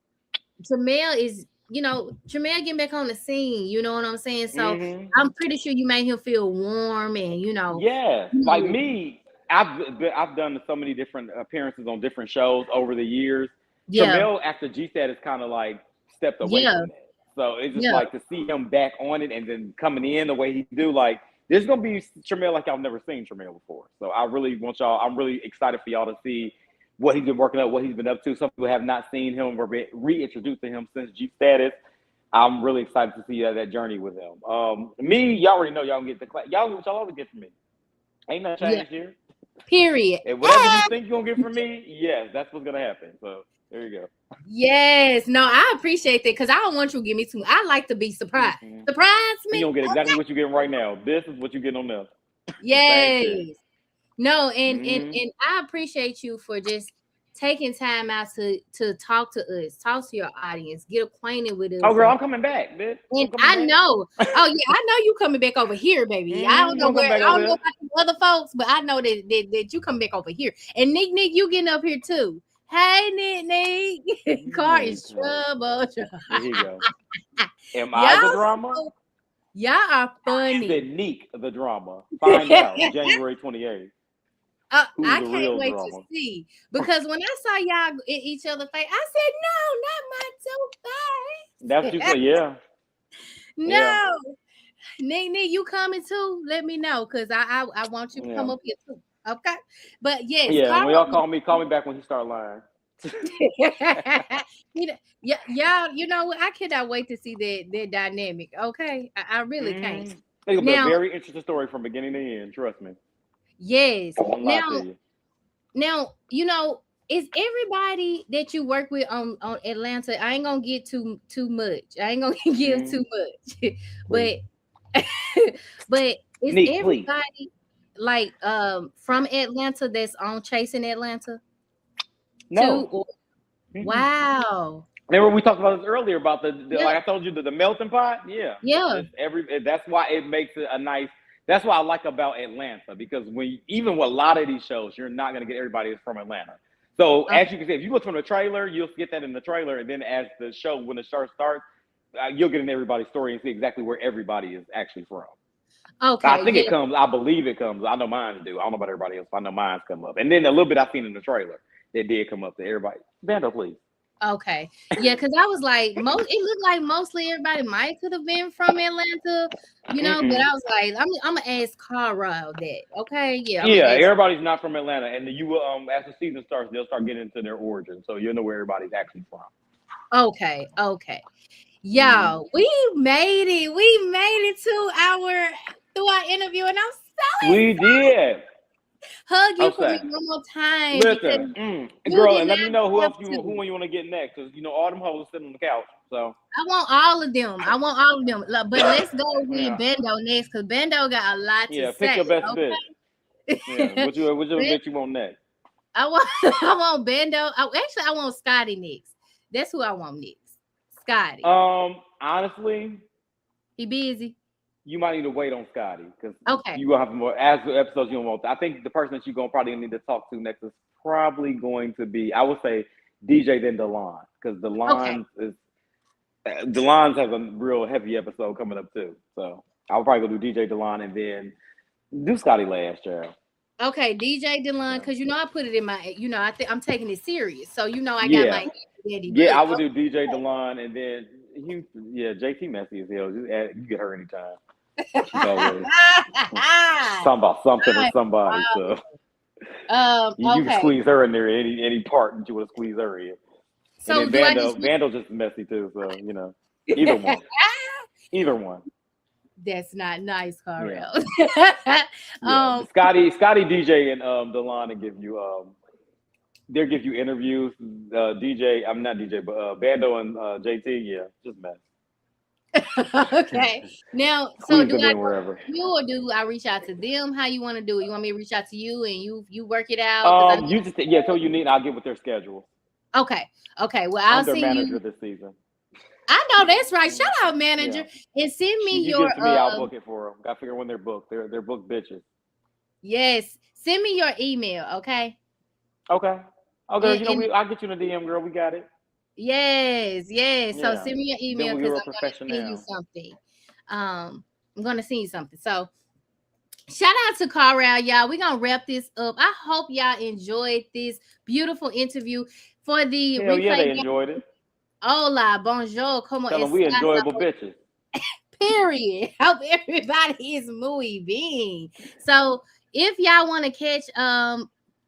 is, Jamel getting back on the scene. You know what I'm saying? So I'm pretty sure you made him feel warm, and
Yeah, like me, I've done so many different appearances on different shows over the years.
Yeah,
Tramel after GSAT is kind of like stepped away
yeah,
from that. So it's just
yeah.
like to see him back on it and then coming in the way he do. Like there's gonna be Tramel like I've never seen Tramel before. So I really want y'all. I'm really excited for y'all to see what he's been working up, what he's been up to. Some people have not seen him or been reintroduced to him since G status. I'm really excited to see that journey with him. Me, y'all already know y'all gonna get the class. Y'all what y'all always get from me. Ain't nothing
Yeah.
changed here.
Period.
And whatever you think you're gonna get from me, yes, that's what's gonna happen. So there you go.
Yes. No, I appreciate that because I don't want you to give me too. I like to be surprised. Surprise me.
You don't get exactly what you're getting right now. This is what you're getting on them.
Yes. No, and I appreciate you for just taking time out to talk to us, talk to your audience, get acquainted with us.
Oh, girl, I'm coming back, bitch.
And I know. Oh yeah, I know you coming back over here, baby. I don't know where. I don't know about the other folks, but I know that you come back over here. And Nick, you getting up here too. Hey, Nick. Car is trouble.
There you go. Am I the drama?
Y'all are funny.
Is it Neek the drama? Find out January 28th.
I can't wait to see, because when I saw y'all in each other's face, I said, "No, not my two face."
That's what you say, yeah.
No, yeah. Nick, you coming too? Let me know, because I want you to come up here too. Okay, but yes,
yeah. When y'all call me back when you start lying.
Y'all, you know what? I cannot wait to see that dynamic. Okay, I really can't.
It'll be a very interesting story from beginning to end. Trust me.
Yes. Now, is everybody that you work with on Atlanta? I ain't gonna get too much. I ain't gonna give too much, but is
Nick,
everybody like from Atlanta that's on Chasing Atlanta?
No.
Wow.
Remember we talked about this earlier about the like I told you the melting pot? Yeah.
Yeah.
That's why it makes it a nice. That's what I like about Atlanta, because even with a lot of these shows, you're not going to get everybody that's from Atlanta. So as you can see, if you look from the trailer, you'll get that in the trailer, and then as the show, when the show starts, you'll get in everybody's story and see exactly where everybody is actually from.
Okay.
I think it comes. I believe it comes. I know mine do. I don't know about everybody else, but I know mine's come up. And then a little bit I've seen in the trailer that did come up to everybody. Vando, please.
Okay. Yeah, because I was like, it looked like mostly everybody might could have been from Atlanta, but I was like, I'm gonna ask Cara that. Okay. Yeah.
Everybody's not from Atlanta. And you will as the season starts, they'll start getting into their origin. So you'll know where everybody's actually from.
Okay. Y'all, we made it. We made it through our interview, and I'm so excited.
We did.
Hug you for me
Okay.
one more time because you
Girl,
did
and let
not
me know who
have
else
to.
who you want to get next, because all them hoes sitting on the couch. So
I want all of them. I want all of them. But let's go with
yeah,
Bendo next because Bendo got a lot to
yeah. Pick
say.
your best bitch. Yeah,
Okay.
whichever
Ben-
bitch you want next.
I want I want Bendo. Actually, I want Scotty next. That's who I want next. Scotty.
Honestly,
He busy.
you might need to wait on Scotty, because
Okay.
you gonna have more as the episodes you want. I think the person that you're gonna probably need to talk to next is probably going to be, I would say, DJ then Delon, because
Okay.
Delon's has a real heavy episode coming up too. So I'll probably go do DJ Delon and then do Scotty last, child.
Okay, DJ Delon,
Yeah.
because I put it in my, I think I'm taking it serious. So I got
Yeah.
my daddy
Yeah, I
book.
would do DJ Delon and then JT messy as hell. You get her anytime. She's always talking about something or somebody. So you can
Okay.
squeeze her in there any part that you want to squeeze her in. And
So
then
do I just
Vando's just messy too. So either one, either one.
That's not nice,
Yeah,
Carl.
yeah.
um,
Scotty, DJ, and Delon will give you they'll give you interviews. DJ, I'm not DJ, but Bando and JT, yeah, just mess.
okay. Now, so
Squeeze
do
them
I
in
go
wherever.
to you or do I reach out to them? How you want to do it? You want me to reach out to you and you work it out? Because I
You just tell you need. I'll get with their schedule.
okay. Okay. Well,
I'm
I'll
their
send
manager
you.
this season.
I know that's right. Shout out, manager,
Yeah.
and send me
You
your
give it to me, I'll book it for them. Got to figure when they're booked. They're booked bitches.
yes. Send me your email, okay?
Okay. Oh, girl,
And
I'll get you in the DM, girl. We got it.
yes, yes. So
Yeah.
send me your
Then
email
we'll
because
give a
I'm gonna send you
professional.
something. I'm gonna send you something. So shout out to Carl, y'all. We're gonna wrap this up. I hope y'all enjoyed this beautiful interview for the
Hell yeah,
replay.
they enjoyed it.
Hola, bonjour, como
Tell them we
estás?
enjoyable bitches.
Period. Hope everybody is muy bien. So if y'all want to catch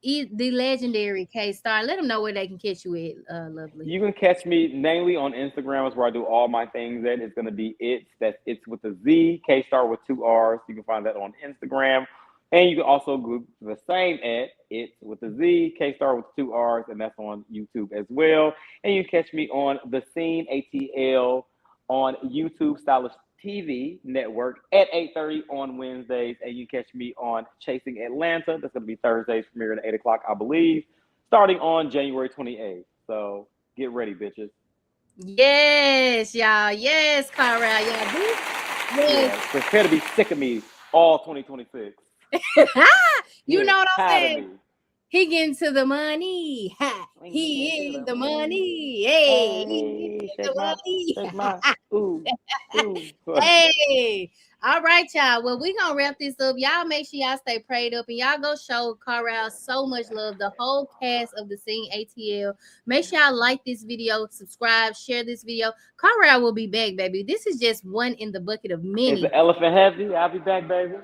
the legendary K Star, let them know where they can catch you at, lovely.
You can catch me mainly on Instagram, is where I do all my things at. It's gonna be it's with a Z, K Star with 2 R's. You can find that on Instagram. And you can also group the same at it's with a Z, K Star with 2 R's, and that's on YouTube as well. And you can catch me on the Scene ATL on YouTube Stylish TV network at 8:30 on Wednesdays. And you catch me on Chasing Atlanta. That's gonna be Thursdays, premiere at 8 o'clock, I believe, starting on January 28th. So get ready, bitches.
Yes, y'all. Yes, Carl. Yeah, this
Yeah,
was
prepare to be sick of me all 2026.
you
Yeah,
know what I'm
tired of
saying?
me.
He getting to the money. Ha. He is the money. Hey, he
Hey,
is the
shake
money.
my, ooh, ooh.
Hey, all right, y'all. Well, we're gonna wrap this up. Y'all make sure y'all stay prayed up and y'all go show Carl so much love. The whole cast of the Scene ATL. Make sure y'all like this video, subscribe, share this video. Carl will be back, baby. This is just one in the bucket of
Is
many.
the elephant heavy? I'll be back, baby.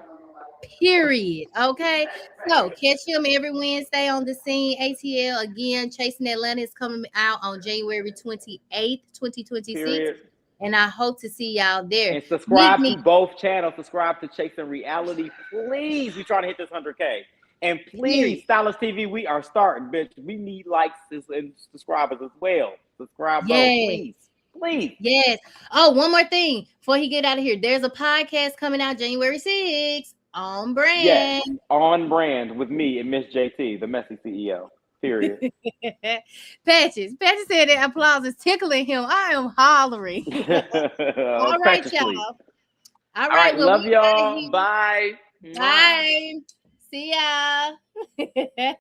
Period. Okay. So catch him every Wednesday on the Scene ATL. Again, Chasing Atlanta is coming out on January 28th, 2026.
Period.
And I hope to see y'all there.
And
Meet
subscribe
me.
to both channels. Subscribe to Chasing Reality. Please, we're trying to hit this 100K. And please,
Period.
Stylist TV, we are starting, bitch. We need likes and subscribers as well. Subscribe both,
Yes.
please. Please.
Yes. Oh, one more thing before he get out of here. There's a podcast coming out January 6th on
Yes,
brand.
on brand with me and Miss JT, the messy CEO. Period.
Patches. Patches said that applause is tickling him. I am hollering. All right,
Practice sleep.
y'all. All
All
right.
right,
Well,
love
we out of
y'all.
here.
Bye. Mwah.
Bye. See y'all.